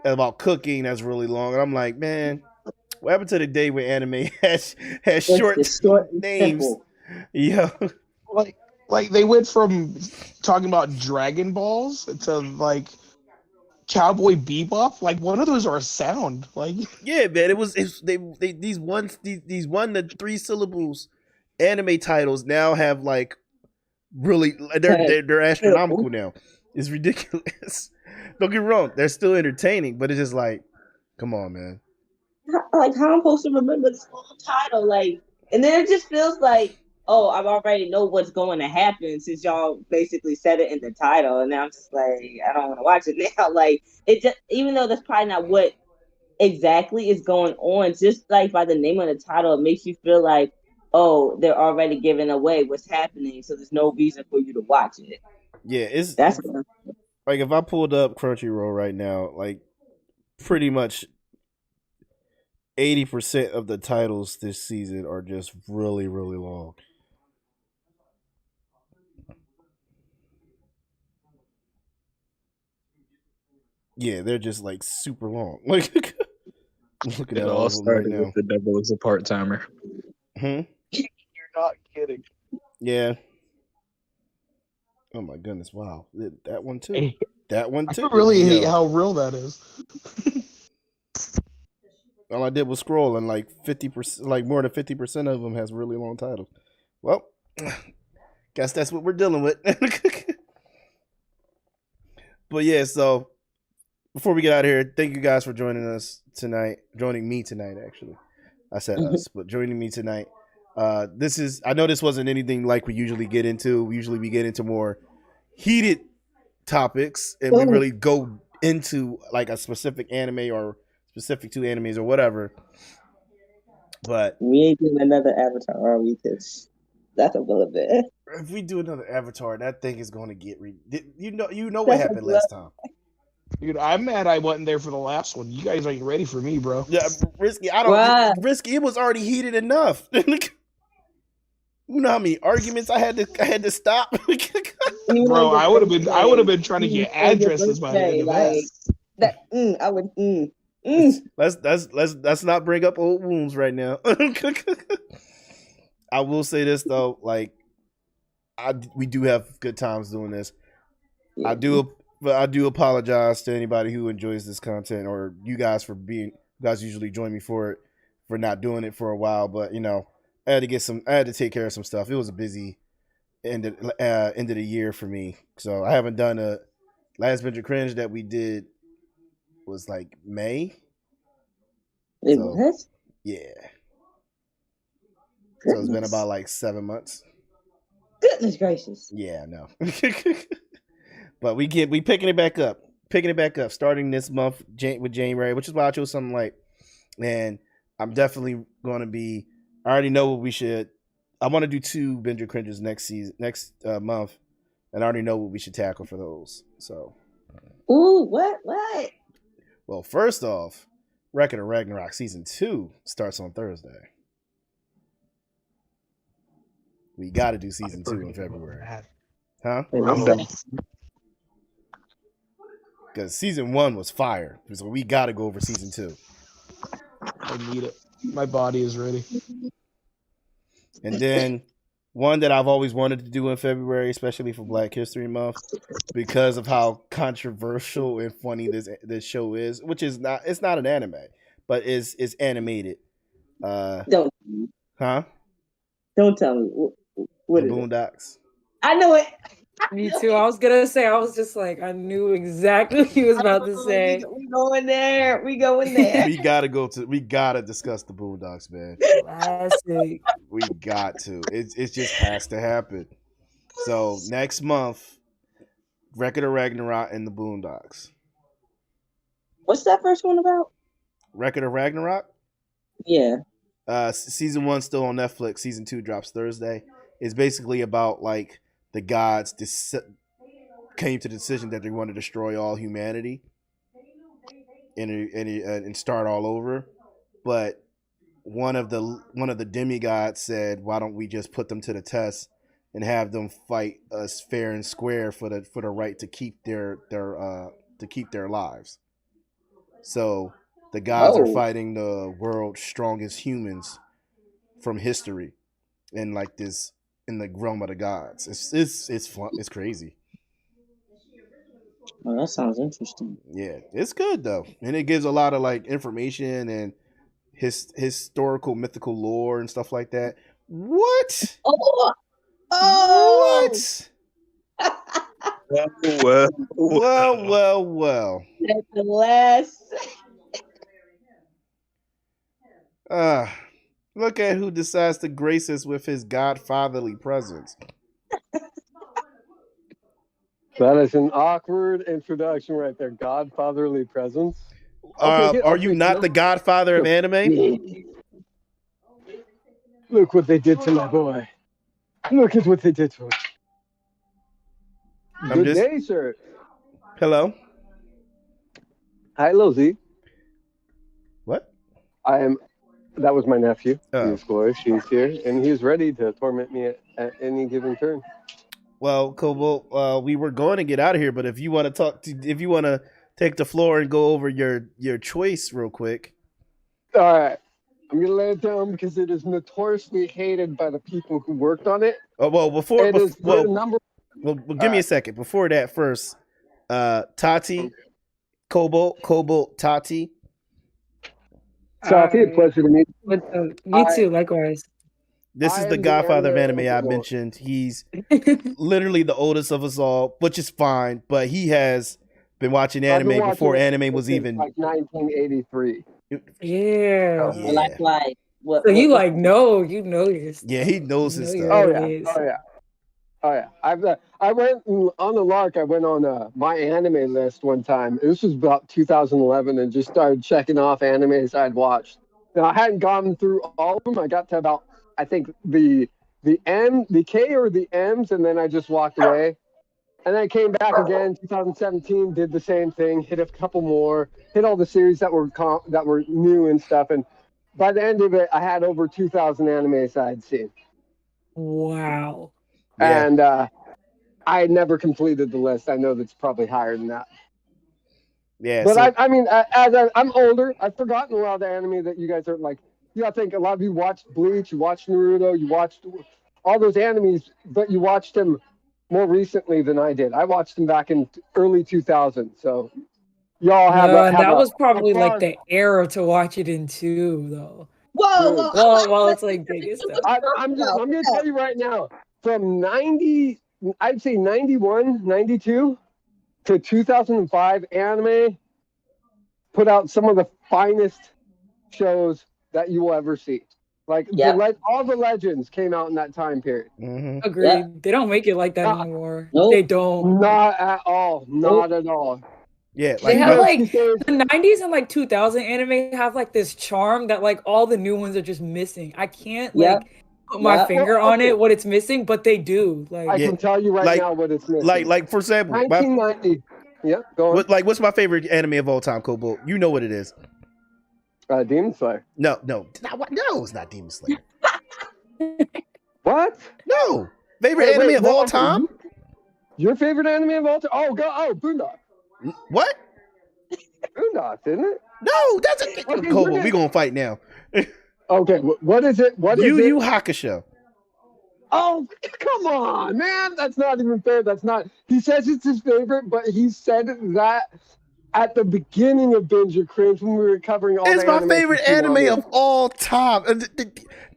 about cooking that's really long, and I'm like, man, what happened to the day where anime has short names? Yeah, like they went from talking about Dragon Balls to like Cowboy Bebop. Like one of those are a sound. Like yeah, man. These 1 to 3 syllables anime titles now have like really they're astronomical now. It's ridiculous. Don't get me wrong, they're still entertaining, but it's just like, come on, man. Like how I'm supposed to remember this whole title, like, and then it just feels like, oh, I already know what's going to happen since y'all basically said it in the title, and now I'm just like, I don't want to watch it now. Like it just, even though that's probably not what exactly is going on, just like by the name of the title, it makes you feel like, oh, they're already giving away what's happening, so there's no reason for you to watch it. Yeah, That's like if I pulled up Crunchyroll right now, like pretty much 80% of the titles this season are just really, really long. Yeah, they're just like super long. Like I'm looking It at all all of them right started now. with the devil is a part timer. Hmm? you're not kidding. Yeah. Oh my goodness! Wow, that one too. Hey, That one I too. really hate Yo. how real that is. All I did was scroll, and like 50%, like more than 50% of them has really long titles. Well, guess that's what we're dealing with. But yeah, so before we get out of here, thank you guys for joining us tonight. Joining me tonight, actually. I said us, but joining me tonight. I know this wasn't anything like we usually get into. Usually we get into more heated topics and we really go into like a specific anime or specific 2 animes or whatever. But we ain't doing another Avatar, are we? Because that's a little bit. if we do another Avatar, that thing is going to get you know what happened last time. Dude, I'm mad I wasn't there for the last one. You guys ain't ready for me, bro. Yeah, risky. Risky. It was already heated enough. You know how many arguments I had to stop. Bro, I would have been trying to get addresses by the end of like that. I would. Let's not bring up old wounds right now. I will say this though, like we do have good times doing this. Yeah. I do apologize to anybody who enjoys this content, or you guys you guys usually join me for it, for not doing it for a while. But I had to take care of some stuff. It was a busy end of the year for me, so I haven't done a last Binge Cringe that we did was like May. It was? Yeah. Goodness. So it's been about like 7 months. Goodness gracious. Yeah, I know. But we picking it back up. Starting this month with January, which is why I chose something light. And I'm definitely going to be. I already know what we should. I want to do 2 Binge Cringes next month, and I already know what we should tackle for those. So. Ooh, what? Well, first off, Record of Ragnarok season 2 starts on Thursday. We got to do season 2 in February. Huh? Because season 1 was fire. So we got to go over season 2. I need it. My body is ready. And then one that I've always wanted to do in February, especially for Black History Month, because of how controversial and funny this show is, which is it's not an anime, but it's animated. Don't. Huh? Don't tell me. What the is Boondocks. It? I know it. Me too. I was gonna say. I was just like, I knew exactly what he was about to say. We going there. We gotta discuss the Boondocks, man. Classic. We got to. It just has to happen. So next month, Record of Ragnarok and the Boondocks. What's that first one about? Record of Ragnarok? Yeah. Season 1 still on Netflix. Season 2 drops Thursday. It's basically about like the gods came to the decision that they want to destroy all humanity and start all over. But one of the demigods said, "Why don't we just put them to the test and have them fight us fair and square for the right to keep their lives?" So the gods are fighting the world's strongest humans from history, in like this. In the realm of the gods. It's fun. It's crazy. Oh, that sounds interesting. Yeah, it's good though, and it gives a lot of like information and historical mythical lore and stuff like that. What? Oh. What? Well. That's the last. Look at who decides to grace us with his godfatherly presence. That is an awkward introduction right there. Godfatherly presence. Are you not the godfather of anime? Look what they did to my boy. Look at what they did to him. Good day, sir. Hello. Hi, Lizzie. What? That was my nephew. Miss Gloria. She's here, and he's ready to torment me at any given turn. Well, Kobo, we were going to get out of here, but if you want to take the floor and go over your choice real quick. All right. I'm going to lay it down because it is notoriously hated by the people who worked on it. Oh, well, give me a second. Before that, first, Tati, Kobo, Tati. Tati, a pleasure to meet you. Me too, likewise. This is the godfather of anime I mentioned. He's literally the oldest of us all, which is fine, but he has been watching anime before anime was even... like 1983. Yeah. Like what? So you like know your stuff. Yeah, he knows his stuff. Oh yeah. I went on the lark. I went on my anime list one time. This was about 2011, and just started checking off animes I'd watched. Now I hadn't gone through all of them. I got to about, I think, the K or the M's, and then I just walked away. And then I came back again, 2017, did the same thing, hit a couple more, hit all the series that were new and stuff. And by the end of it, I had over 2,000 animes I'd seen. Wow. Yeah. And I never completed the list. I know that's probably higher than that. Yeah. But So I mean, I'm older. I've forgotten a lot of the anime that you guys are like. You gotta think a lot of you watched Bleach, you watched Naruto, you watched all those animes, but you watched them more recently than I did. I watched them back in early 2000. So y'all have No, and that was a probably like broad. the era to watch it in too, though. Whoa, Dude, whoa! Well, it's like big and What stuff. you talking about? I'm gonna tell you right now, from 90, I'd say 91, 92 to 2005, anime put out some of the finest shows that you will ever see. Like Yep. all the legends came out in that time period. mhm. Agreed. Yep. They don't make it like that Uh, anymore. Nope. They don't. Not at all. Not at all. Yeah, They like have Even like these days, the 90s and like 2000 anime have like this charm that like all the new ones are just missing. I can't Yep. like put my Yep. finger well, on okay, it what it's missing, but they do. I Like Yeah, can tell you right like now what it's missing. like for example, 1990. Yeah, go on. what's my favorite anime of all time, Kobo? You know what it is. Demon Slayer. No, it's not Demon Slayer. What? No, favorite anime of all time. Your favorite anime of all time? Oh, Boondock. What? Boondock, isn't it? No, that's a Okay, Kobo. We gonna fight now. Okay, what is it? What is Yu it? Yu Hakusho. Oh, come on, man. That's not even fair. That's not. He says it's his favorite, but he said that at the beginning of Binge or Cringe when we were covering all It's the my anime favorite that you anime wanted. of all time.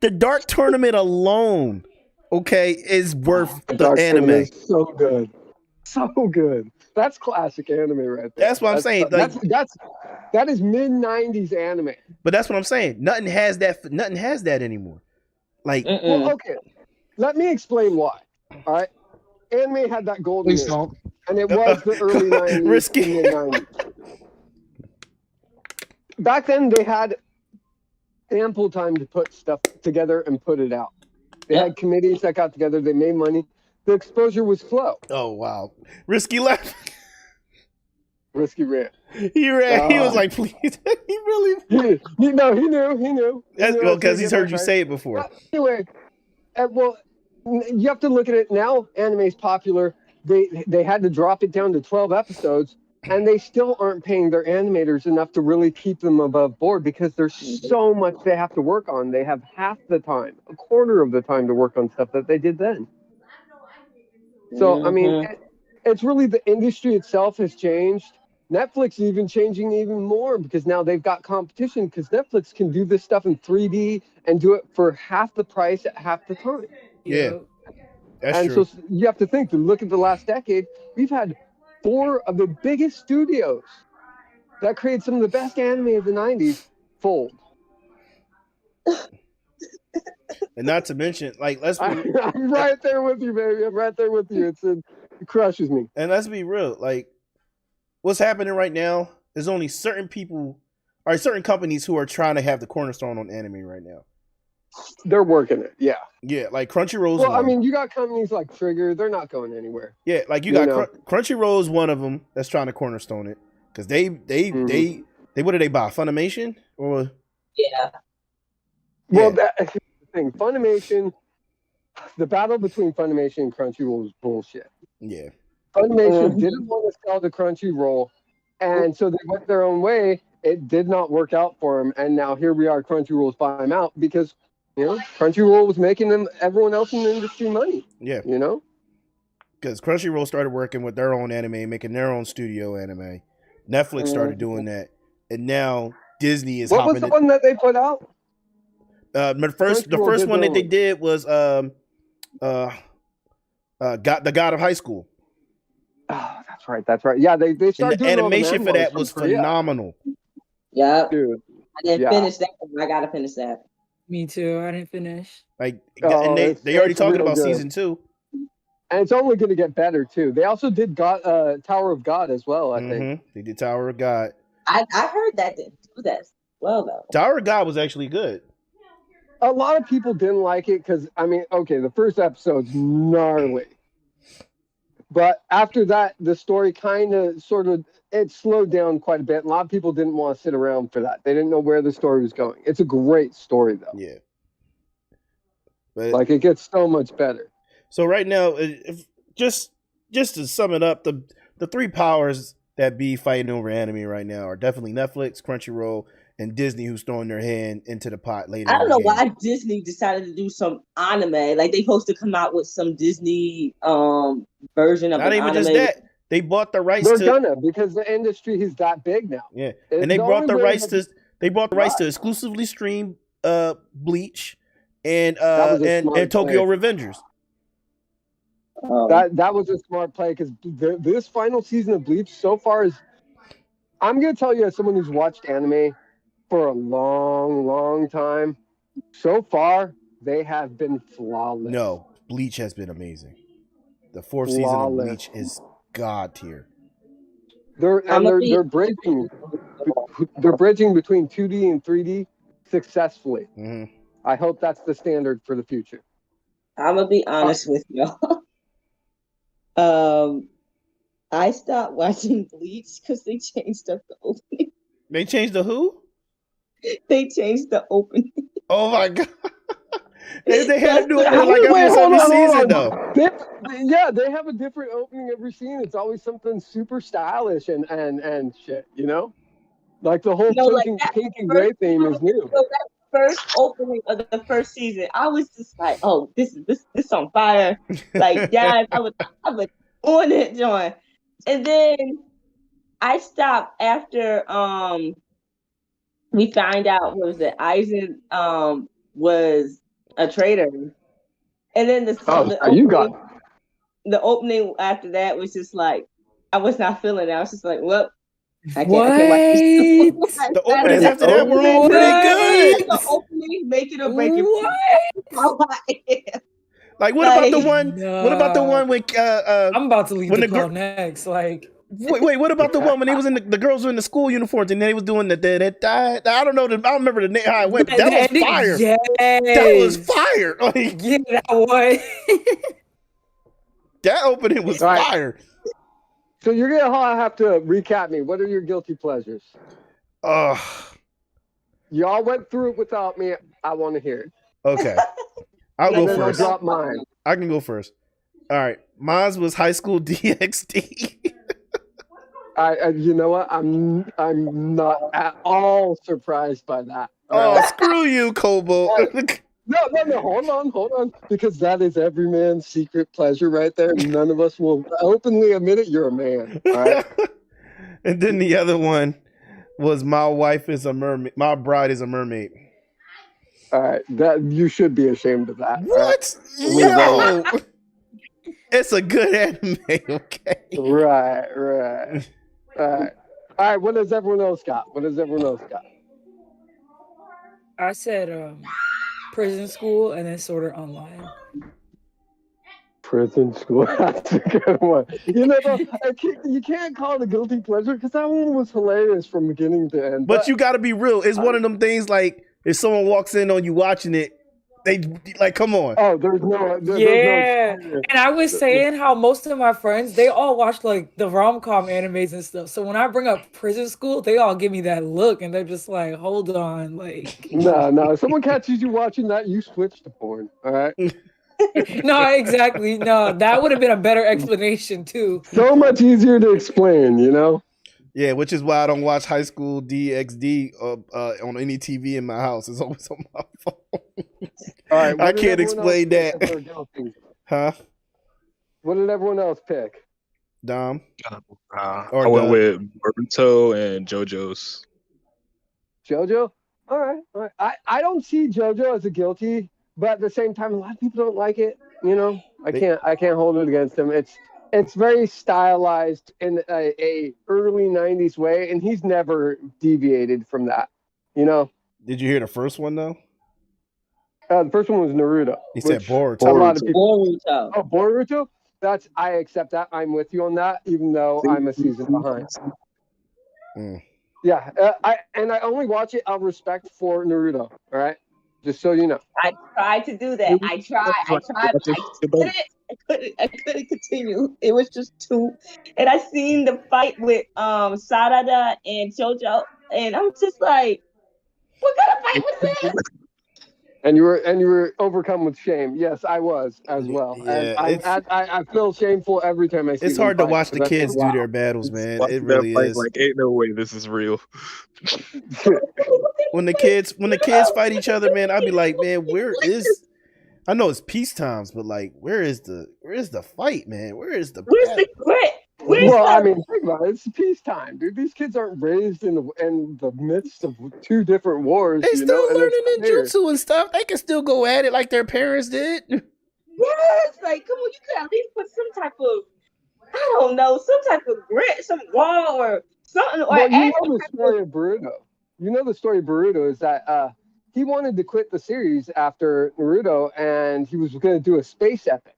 The Dark Tournament alone, okay, is worth the Dark anime. Tournament is so good. So good. That's classic anime right there. That's what I'm saying. Like, that is mid-90s anime. but that's what I'm saying. Nothing has that. Nothing has that anymore. Like, Well, okay. Let me explain why. All right. Anime had that golden Please age, don't. and it was the early 90s, Risky. mid 90s. Back then, they had ample time to put stuff together and put it out. They had committees that got together. They made money. The exposure was slow. oh wow, Risky left. Risky ran. He ran. He was like, please. He really. He knew. That's knew well because I he's was heard you right. say it before. Anyway, well, you have to look at it now. Anime's popular. They had to drop it down to 12 episodes, and they still aren't paying their animators enough to really keep them above board because there's so much they have to work on. They have half the time, a quarter of the time to work on stuff that they did then. So, I mean, it's really the industry itself has changed. Netflix is even changing even more because now they've got competition because Netflix can do this stuff in 3D and do it for half the price at half the time. Yeah, that's And true. so you have to think, to look at the last decade, we've had 4 of the biggest studios that create some of the best anime of the 90s fold. And not to mention, like, I'm right there with you, baby. I'm right there with you. It crushes me. and let's be real. Like, what's happening right now is only certain people, or certain companies who are trying to have the cornerstone on anime right now. They're working it, yeah. Yeah, like Crunchyroll's Well, one. I mean, you got companies like Trigger. They're not going anywhere. Yeah, like you You got know. Crunchyroll is one of them that's trying to cornerstone it because they what do they buy? Funimation or Yeah. Well, that's the thing. Funimation, the battle between Funimation and Crunchyroll was bullshit. yeah, Funimation didn't want to sell to Crunchyroll, and so they went their own way. It did not work out for them, and now here we are. Crunchyroll's buying them out because Crunchyroll was making everyone else in the industry money. yeah. You know, Because Crunchyroll started working with their own anime, making their own studio anime. Netflix started doing that, and now Disney is what hopping was the it. one that they put out? The first Crunchyroll one that they did did was the God of High School. Oh, that's right. Yeah, they And started the doing all the animation for manhwas that from was Korea. phenomenal. Yep. Dude. I didn't Yeah. finish that one. I gotta finish that. Me too. I didn't finish. Like, Oh, and they already it's talking real about good. season 2. And it's only going to get better too. They also did Tower of God as well, I think. They did Tower of God. I heard that didn't do that well though. Tower of God was actually good. A lot of people didn't like it because, I mean, okay, the first episode's gnarly. But after that, the story it slowed down quite a bit. A lot of people didn't want to sit around for that. They didn't know where the story was going. It's a great story, though. Yeah. But Like, it gets so much better. so right now, if just to sum it up, the three powers that be fighting over anime right now are definitely Netflix, Crunchyroll, and Disney, who's throwing their hand into the pot later. I don't in know the game. why Disney decided to do some anime. Like they supposed to come out with some Disney version of Not an even anime. just that. They bought the rights They're to gonna, because the industry is that big now. yeah, and they brought the rights to exclusively stream Bleach and was a smart and Tokyo play. Revengers. That was a smart play, because this final season of Bleach so far is. I'm gonna tell you, as someone who's watched anime for a long time, so far they have been flawless. No, Bleach has been amazing. The fourth season of Bleach is god tier. They're bridging. They're bridging between 2D and 3D successfully. Mm-hmm. I hope that's the standard for the future. I'm gonna be honest with y'all. I stopped watching Bleach because they changed up the opening. They changed the who? They changed the opening. Oh my god! they had to do it like every season though. They have a different opening every scene. It's always something super stylish and shit. You know, like the whole pink and gray theme is new. So that first opening of the first season, I was just like, "Oh, this on fire!" Like, yeah, I was on it, John. And then I stopped after we find out Aizen was a traitor, and then the opening after that was just like I was not feeling it. I was just like, well, I can't watch this. The openings after that were all pretty good. The opening, make it or break it. Like what about the one? What about the one with? I'm about to leave the call next. Like, wait, what about the one when they was in the girls were in the school uniforms and they was doing the I don't know. I don't remember the name how it went. But that was fire. Yes. That was fire. Like, yeah, that was. That opening was fire. So you're gonna have to recap me. What are your guilty pleasures? Y'all went through it without me. I want to hear it. Okay. I'll go first. I'll drop mine. I can go first. All right. Mine was High School DxD. You know what? I'm not at all surprised by that. Screw you, Kobo. No. Hold on. Because that is every man's secret pleasure right there. None of us will openly admit it. You're a man. All right. And then the other one was My Wife is a Mermaid. My Bride is a Mermaid. All right, that you should be ashamed of that. What? Right? Yo, it's a good anime. Okay. Right. All right. What does everyone else got? I said Prison School and then Sword Art Online. Prison School, that's a good one. You know, you can't call it a guilty pleasure because that one was hilarious from beginning to end. But you got to be real. It's one of them things like if someone walks in on you watching it, they like, come on. Oh, there's no. And I was saying how most of my friends, they all watch like the rom-com animes and stuff. So when I bring up Prison School, they all give me that look and they're just like, hold on, like. No. If someone catches you watching that, you switch to porn. All right. No, exactly. No, that would have been a better explanation too. So much easier to explain, you know. Yeah, which is why I don't watch High School DxD on any TV in my house. It's always on my phone. All right, I can't explain that. Huh? What did everyone else pick? Dom? I went with Naruto and JoJo's. JoJo? All right. I don't see JoJo as a guilty, but at the same time, a lot of people don't like it. You know, I can't hold it against him. It's very stylized in a early 90s way, and he's never deviated from that, you know? Did you hear the first one, though? The first one was Naruto. He said Boruto. A lot of people... Oh, Boruto? I accept that. I'm with you on that, even though I'm a season behind. Yeah, I only watch it out of respect for Naruto, all right? Just so you know. I tried to do that. I tried. I couldn't continue. It was just too. And I seen the fight with Sarada and JoJo, and I'm just like, what kind of fight was this? And you were overcome with shame. Yes, I was as well. And Yeah, I feel shameful every time I see it's them hard to fight watch the because I think, kids do wow. their battles, man. It Watching that really fight, is. like, ain't no way this is real. When the kids fight each other, man, I'd be like, man, where is? I know it's peace times, but like, where is the fight, man? Where is the Where's battle? the grit? Where's Well, I the mean, think about it. It's peacetime, dude. These kids aren't raised in the midst of two different wars, They you know, still and it's learning fair. ninjutsu and stuff. They can still go at it like their parents did. yes? Like, come on, you could at least put some type of, I don't know, some type of grit, some wall or something, or Well, you add know some the type of. story of Boruto. You know the story of Boruto is that he wanted to quit the series after Naruto, and he was going to do a space epic.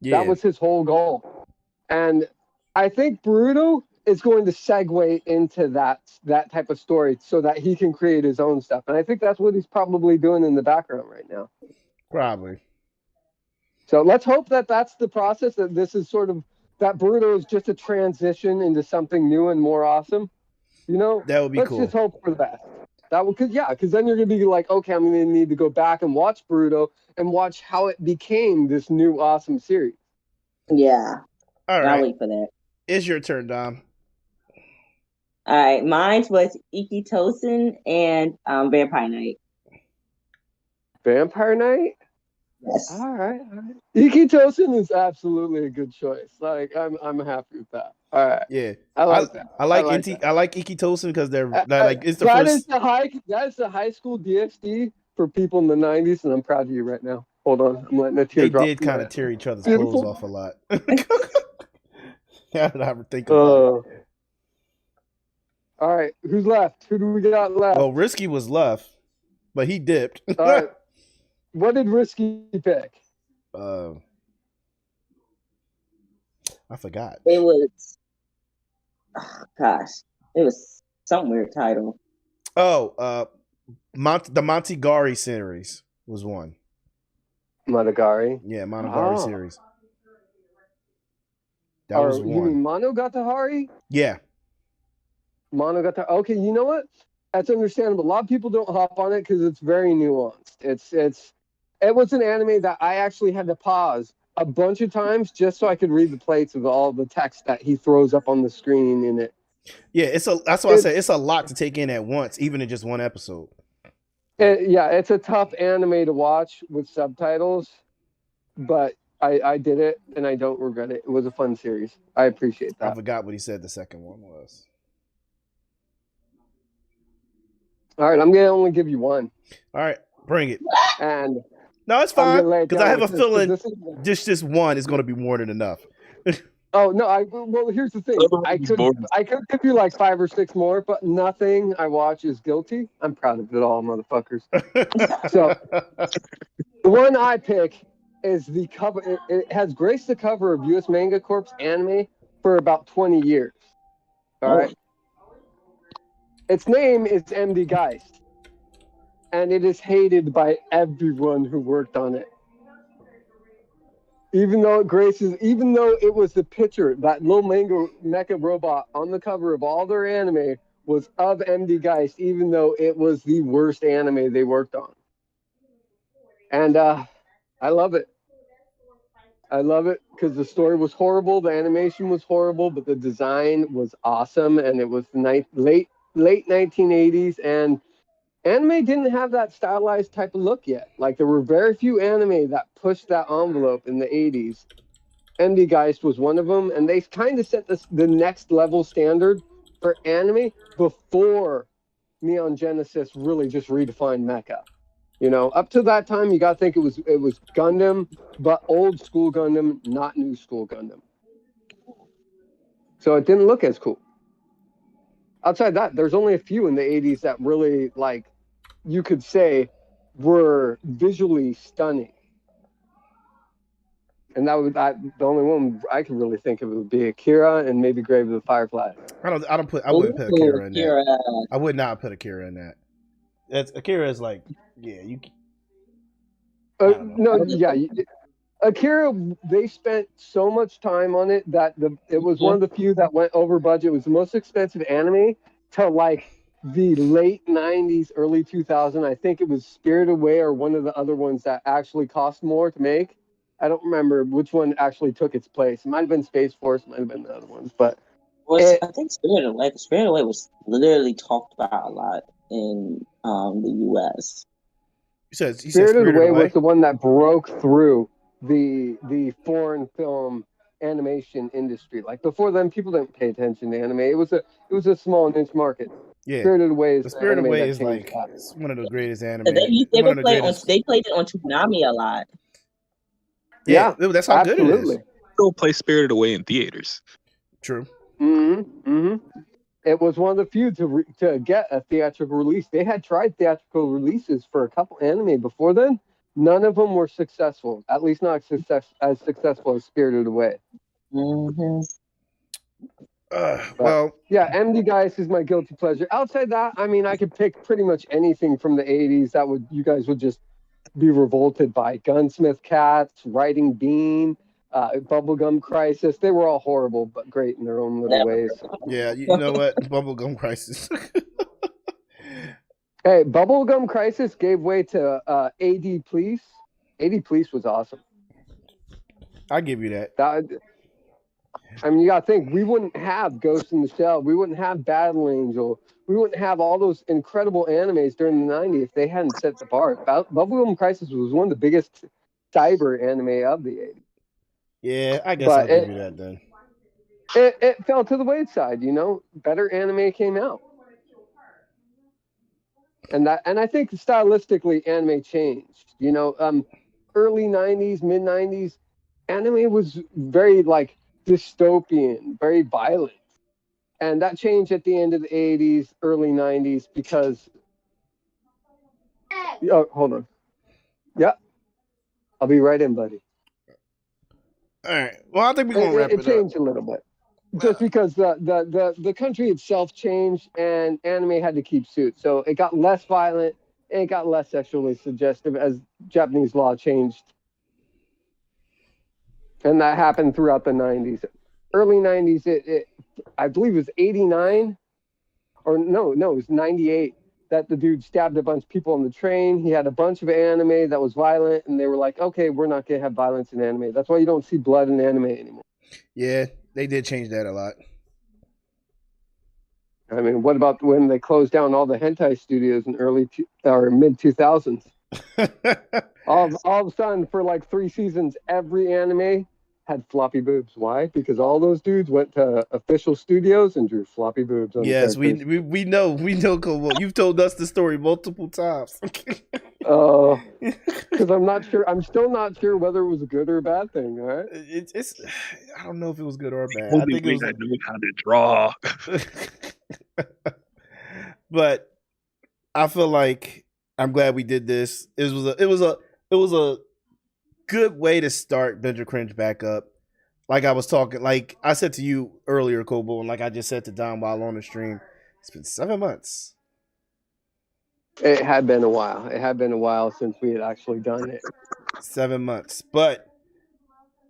That Yeah, was his whole goal. And I think Boruto is going to segue into that type of story so that he can create his own stuff. And I think that's what he's probably doing in the background right now. probably. So let's hope that that's the process, that this is sort of, that Boruto is just a transition into something new and more awesome. You know, That would be let's cool. just hope for the best. That would, because then you're going to be like, okay, I'm going to need to go back and watch Boruto and watch how it became this new awesome series. Yeah, All I'll right, wait for that. it's your turn, Dom. All right, mine was Ikitosen and Vampire Knight. Vampire Knight? Yes. All right. Ikitosen is absolutely a good choice. Like, I'm happy with that. All right. Yeah, I like that. I like that. I like Ikitosen because they're like it's the that first. is the high school DSD for people in the 90s, and I'm proud of you right now. Hold on, I'm letting a tear They drop. did kind of tear each other's Beautiful. clothes off a lot. Now that I think about it. All right, who's left? Who do we got left? Well, Risky was left, but he dipped. All right. What did Risky pick? I forgot. It was, oh, gosh, it was some weird title. Oh, the Montigari series was one. Monogatari. Yeah, Montigari Oh. series. That was You mean one. Monogatari? Yeah, Monogatari. Okay, you know what? That's understandable. A lot of people don't hop on it because it's very nuanced. It was an anime that I actually had to pause a bunch of times just so I could read the plates of all the text that he throws up on the screen in it. yeah. That's why I say it's a lot to take in at once, even in just one episode. Yeah, it's a tough anime to watch with subtitles, but I did it and I don't regret it. It was a fun series. I appreciate I that. forgot what he said the second one was. All right, I'm gonna only give you one. All right, bring it. And No, it's I'm fine gonna lay it because I down have a with this, 'cause feeling this is- just one is going to be more than enough. Oh no! Well, here's the thing. I could give you like 5 or 6 more, but nothing I watch is guilty. I'm proud of it all, motherfuckers. So the one I pick is the cover. It has graced the cover of US Manga Corp's anime for about 20 years. All right. Its name is MD Geist, and it is hated by everyone who worked on it. Even though it was the picture, that little mecha robot on the cover of all their anime was of MD Geist, even though it was the worst anime they worked on. And I love it. I love it because the story was horrible, the animation was horrible, but the design was awesome, and it was late 1980s, and anime didn't have that stylized type of look yet. Like, there were very few anime that pushed that envelope in the 80s. MD Geist was one of them, and they kind of set the next level standard for anime before Neon Genesis really just redefined mecha. You know, up to that time, you got to think it was Gundam, but old school Gundam, not new school Gundam. So it didn't look as cool. Outside that, there's only a few in the 80s that really, like, you could say were visually stunning. And the only one I can really think of would be Akira and maybe Grave of the Fireflies. I wouldn't put Akira in that. I would not put Akira in that. Akira is like, yeah, you. No, yeah, Akira. They spent so much time on it that it was one of the few that went over budget. It was the most expensive anime to like the late 90s, early 2000s. I think it was Spirited Away or one of the other ones that actually cost more to make. I don't remember which one actually took its place. It might have been Space Force, might have been the other ones, but I think Spirited Away. Spirited Away was literally talked about a lot in the U.S. You said Spirited Away Away? was the one that broke through the foreign film animation industry. Like before then, people didn't pay attention to anime. It was a small niche market. Yeah. Spirited Away is The the Spirited anime Away that is changed like that. it's one of the greatest anime. They played it on Toonami a lot. Yeah, that's how absolutely. good it is. Still play Spirited Away in theaters. True. It was one of the few to get a theatrical release. They had tried theatrical releases for a couple anime before then. None of them were successful. At least not as successful as Spirited Away. Mm-hmm. Well, yeah, MD Geist is my guilty pleasure. Outside that, I mean, I could pick pretty much anything from the '80s that you guys would just be revolted by. Gunsmith Cats, Riding Bean, Bubblegum Crisis. They were all horrible, but great in their own little ways. Yeah, you know what? Bubblegum Crisis. Hey, Bubblegum Crisis gave way to AD Police. AD Police was awesome. I'll give you that. I mean, you got to think, we wouldn't have Ghost in the Shell. We wouldn't have Battle Angel. We wouldn't have all those incredible animes during the 90s if they hadn't set the bar. Bubblegum Crisis was one of the biggest cyber anime of the 80s. Yeah, I guess I'll give you that then. It fell to the wayside, you know. Better anime came out. And I think stylistically anime changed. You know, early 90s, mid 90s, anime was very like dystopian, very violent. And that changed at the end of the 80s, early 90s because oh, hold on. Yeah. I'll be right in, buddy. All right. Well, I think we're gonna wrap it up. It changed a little bit. Just because the country itself changed and anime had to keep suit. So it got less violent and it got less sexually suggestive as Japanese law changed. And that happened throughout the 90s. Early 90s, it I believe it was 89 or no, it was 98 that the dude stabbed a bunch of people on the train. He had a bunch of anime that was violent and they were like, okay, we're not going to have violence in anime. That's why you don't see blood in anime anymore. Yeah, they did change that a lot. I mean, what about when they closed down all the hentai studios in early or mid 2000s? all of a sudden, for like 3 seasons, every anime had floppy boobs. Why? Because all those dudes went to official studios and drew floppy boobs. On yes, we know, Kobo. You've told us the story multiple times. Oh, because I'm still not sure whether it was a good or a bad thing. All right, it's I don't know if it was good or bad. I think it was. I knew how to draw. But I feel like I'm glad we did this. It was a good way to start Binge or Cringe back up. Like I was talking, like I said to you earlier, Kobo, and like I just said to Don while on the stream, it's been 7 months. It had been a while. It had been a while since we had actually done it. 7 months, but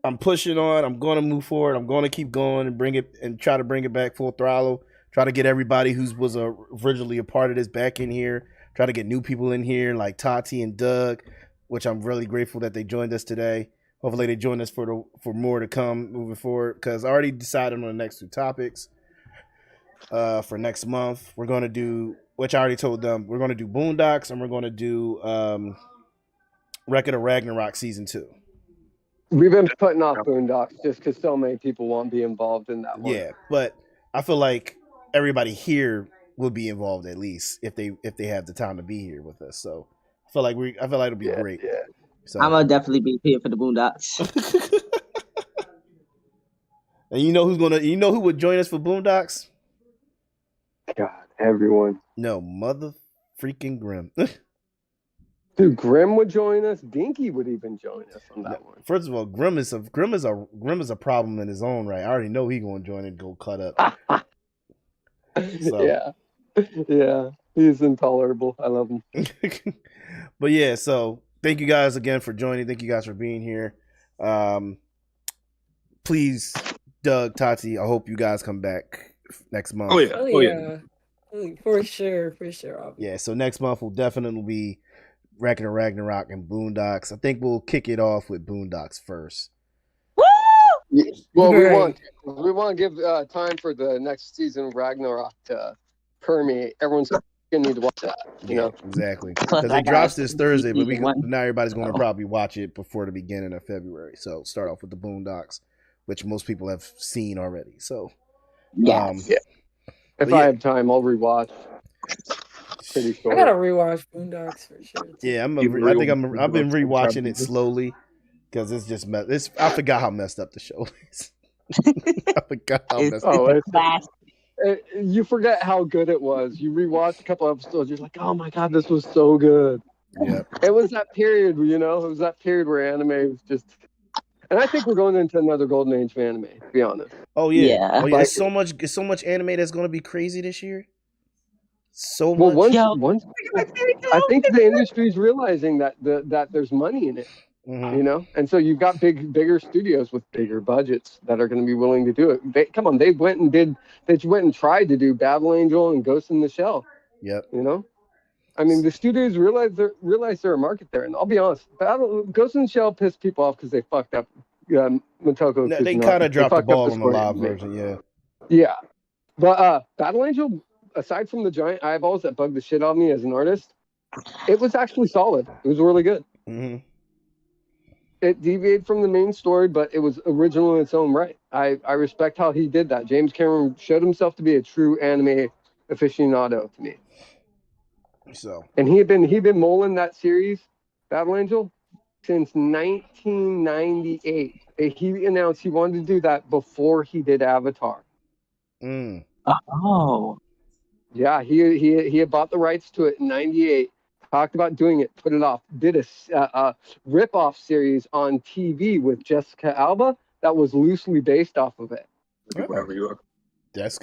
I'm pushing on. I'm going to move forward. I'm going to keep going and bring it and try to bring it back full throttle. Try to get everybody who was originally a part of this back in here. Try to get new people in here like Tati and Doug, which I'm really grateful that they joined us today. Hopefully they join us for more to come moving forward, because I already decided on the next 2 topics for next month. We're going to do, which I already told them, we're going to do Boondocks and we're going to do Record of Ragnarok Season 2. We've been putting off Boondocks just because so many people won't be involved in that one. Yeah, but I feel like everybody here will be involved at least if they have the time to be here with us. So I feel like it'll be great. Yeah. So I'm gonna definitely be here for the Boondocks. And you know who would join us for Boondocks? God, everyone. No, mother freaking Grim. Dude, Grim would join us. Dinky would even join us on that one. First of all, Grim is a problem in his own right. I already know he's gonna join and go cut up. So. Yeah, he's intolerable. I love him. But yeah, so thank you guys again for joining. Thank you guys for being here. Please, Doug, Tati, I hope you guys come back next month. Oh yeah. For sure, obviously. Yeah, so next month will definitely be Ragnarok and Boondocks. I think we'll kick it off with Boondocks first. Woo! Yeah, well, we Right. want to give time for the next season of Ragnarok to permeate. Everyone's gonna need to watch that. You know, exactly. Plus, Because I it drops gotta this see Thursday, but season one. now everybody's going to Oh. probably watch it before the beginning of February. So start off with the Boondocks, which most people have seen already. So Yes. Yeah. if But I yeah. have time, I'll rewatch. Pretty I short. gotta rewatch Boondocks for sure. Too. yeah, I've I've been rewatching it slowly because it's just I forgot how messed up the show is. I forgot how It's messed Oh, up. it's fast. you forget how good it was. You rewatch a couple episodes, you're like, oh my god, this was so good. Yeah. It was that period, you know, it was that period where anime was just. And I think we're going into another golden age of anime, to be honest. Oh yeah. Yeah. Oh yeah. Like- It's so much anime that's going to be crazy this year. So Well, much. once I think the industry's realizing that that there's money in it, Mhm. you know, and so you've got bigger studios with bigger budgets that are going to be willing to do it. They went and tried to do Battle Angel and Ghost in the Shell. Yep. You know, I mean, the studios realize there a market there, and I'll be honest, Ghost in the Shell pissed people off because they fucked up. Motoko. No, they Kusanagi. kind of dropped the fucked up ball on the story live they made. version. Yeah. Yeah, but Battle Angel, aside from the giant eyeballs that bugged the shit out of me as an artist, it was actually solid. It was really good. Mm-hmm. It deviated from the main story, but it was original in its own right. I respect how he did that. James Cameron showed himself to be a true anime aficionado to me. So. And he had been mulling that series, Battle Angel, since 1998. He announced he wanted to do that before he did Avatar. Mm. Oh. Yeah, he had bought the rights to it in '98. Talked about doing it, put it off. Did a rip-off series on TV with Jessica Alba that was loosely based off of it. Wherever you are. That's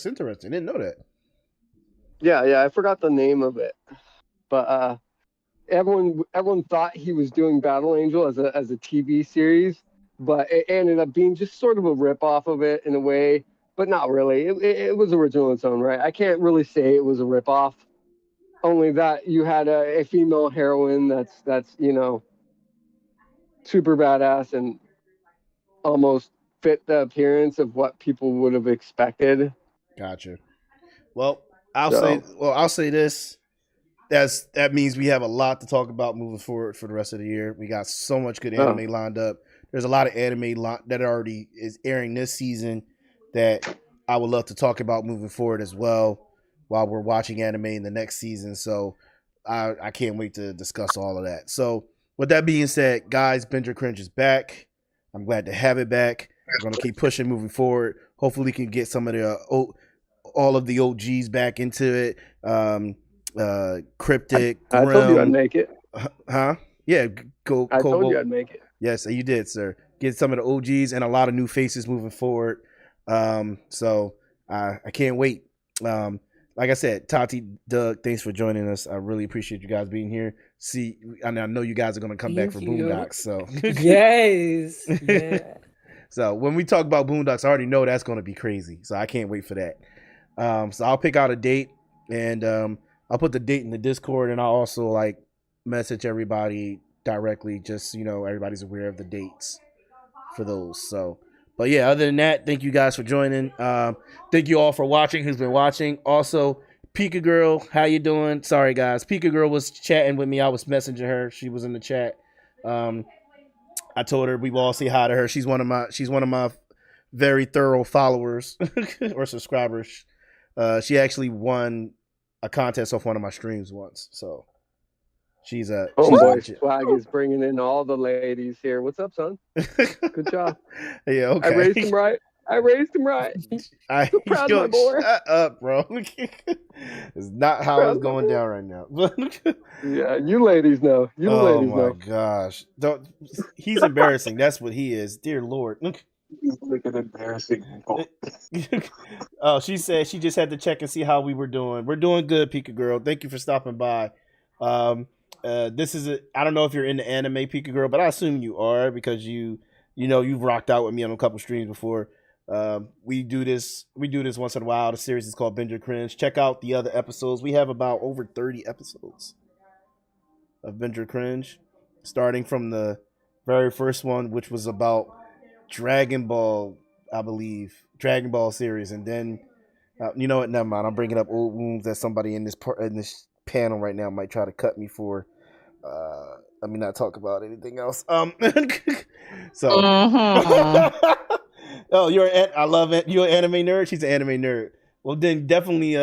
interesting. Didn't know that. Yeah, I forgot the name of it, but everyone thought he was doing Battle Angel as a TV series, but it ended up being just sort of a rip-off of it in a way. But not really. It was original in its own right. I can't really say it was a ripoff. Only that you had a female heroine that's super badass and almost fit the appearance of what people would have expected. Gotcha. Well, I'll say this. That means we have a lot to talk about moving forward for the rest of the year. We got so much good anime lined up. There's a lot of anime that already is airing this season that I would love to talk about moving forward as well while we're watching anime in the next season. So I can't wait to discuss all of that. So with that being said, guys, Binge or Cringe is back. I'm glad to have it back. We're going to keep pushing moving forward. Hopefully we can get some of the all of the OGs back into it. Cryptic, I told you I'd make it. Huh? Yeah, I told you I'd make it. Yes, you did, sir. Get some of the OGs and a lot of new faces moving forward. So I can't wait. Like I said, Tati, Doug, thanks for joining us. I really appreciate you guys being here. And I know you guys are going to come back for Boondocks. So yes, yeah. So when we talk about Boondocks, I already know that's going to be crazy. So I can't wait for that. So I'll pick out a date and I'll put the date in the Discord, and I'll also message everybody directly, just everybody's aware of the dates for those. So, but yeah, other than that, thank you guys for joining. Thank you all for watching. Who's been watching? Also, Pika Girl, how you doing? Sorry guys, Pika Girl was chatting with me. I was messaging her. She was in the chat. I told her we will all say hi to her. She's one of my very thorough followers or subscribers. She actually won a contest off one of my streams once. So she's Swag is bringing in all the ladies here. What's up, son? Good job. Yeah, okay. I raised him right. I'm so proud of my boy. Shut up, bro. It's not how it's going down right now. Yeah, you ladies know. Oh my gosh. He's embarrassing. That's what he is. Dear Lord. Look at embarrassing. Oh, she said she just had to check and see how we were doing. We're doing good, Pika Girl. Thank you for stopping by. This is I don't know if you're into anime, Pika Girl, but I assume you are because you've rocked out with me on a couple streams before. We do this once in a while. The series is called Binge or Cringe. Check out the other episodes. We have about over 30 episodes of Binge or Cringe, starting from the very first one, which was about Dragon Ball, I believe, Dragon Ball series, and then you know what? Never mind. I'm bringing up old wounds that somebody in this panel right now might try to cut me for. Let me not talk about anything else. So, oh, I love it. You're an anime nerd. She's an anime nerd. Well, then definitely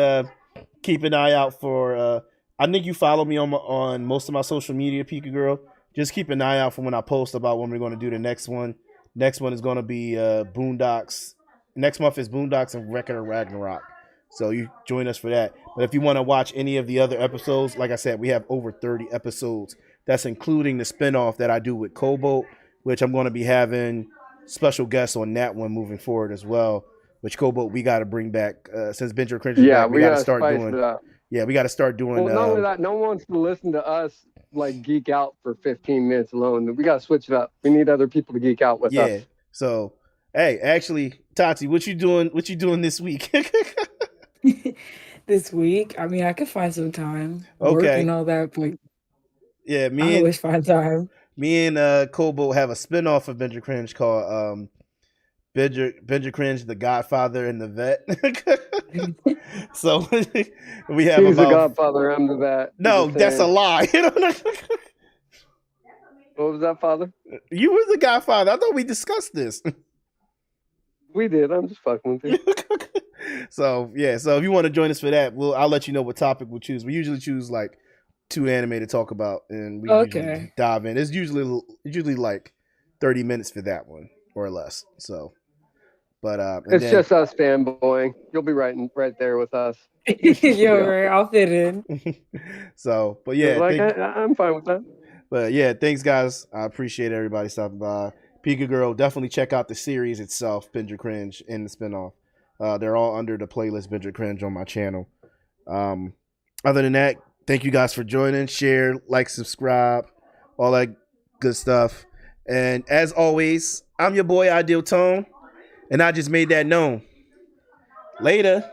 keep an eye out for. I think you follow me on most of my social media, Pika Girl. Just keep an eye out for when I post about when we're going to do the next one. Next one is going to be Boondocks. Next month is Boondocks and Record of Ragnarok. So you join us for that. But if you want to watch any of the other episodes, like I said, we have over 30 episodes. That's including the spinoff that I do with Cobalt, which I'm going to be having special guests on that one moving forward as well. Which Cobalt we got to bring back since Binge or Cringe is back. We got to start doing. Yeah, we got to start doing. Well, not only that, no one wants to listen to us like geek out for 15 minutes alone. We got to switch it up. We need other people to geek out with us. Yeah. So, hey, actually, Tati, what you doing? What you doing this week? This week, I mean, I could find some time. Okay. Work and all that, but yeah, I always find time. Me and Kobo have a spinoff of Binge or Cringe called Binge or Cringe, The Godfather and the Vet. So we have He's the Godfather, I'm the Vet. No, that's a lie. What was that, Father? You were the Godfather. I thought we discussed this. We did. I'm just fucking with you. So yeah, so if you want to join us for that, I'll let you know what topic we'll choose. We usually choose like 2 anime to talk about, and we usually dive in. It's usually like 30 minutes for that one or less. So, but it's just us fanboying. You'll be right there with us. Right, I'll fit in. So, but yeah, I'm fine with that. But yeah, thanks guys. I appreciate everybody stopping by. Pika Girl, definitely check out the series itself, Binge or Cringe, and the spinoff. They're all under the playlist Binge or Cringe on my channel. Other than that, thank you guys for joining. Share, like, subscribe, all that good stuff. And as always, I'm your boy Ideal Tone, and I just made that known. Later.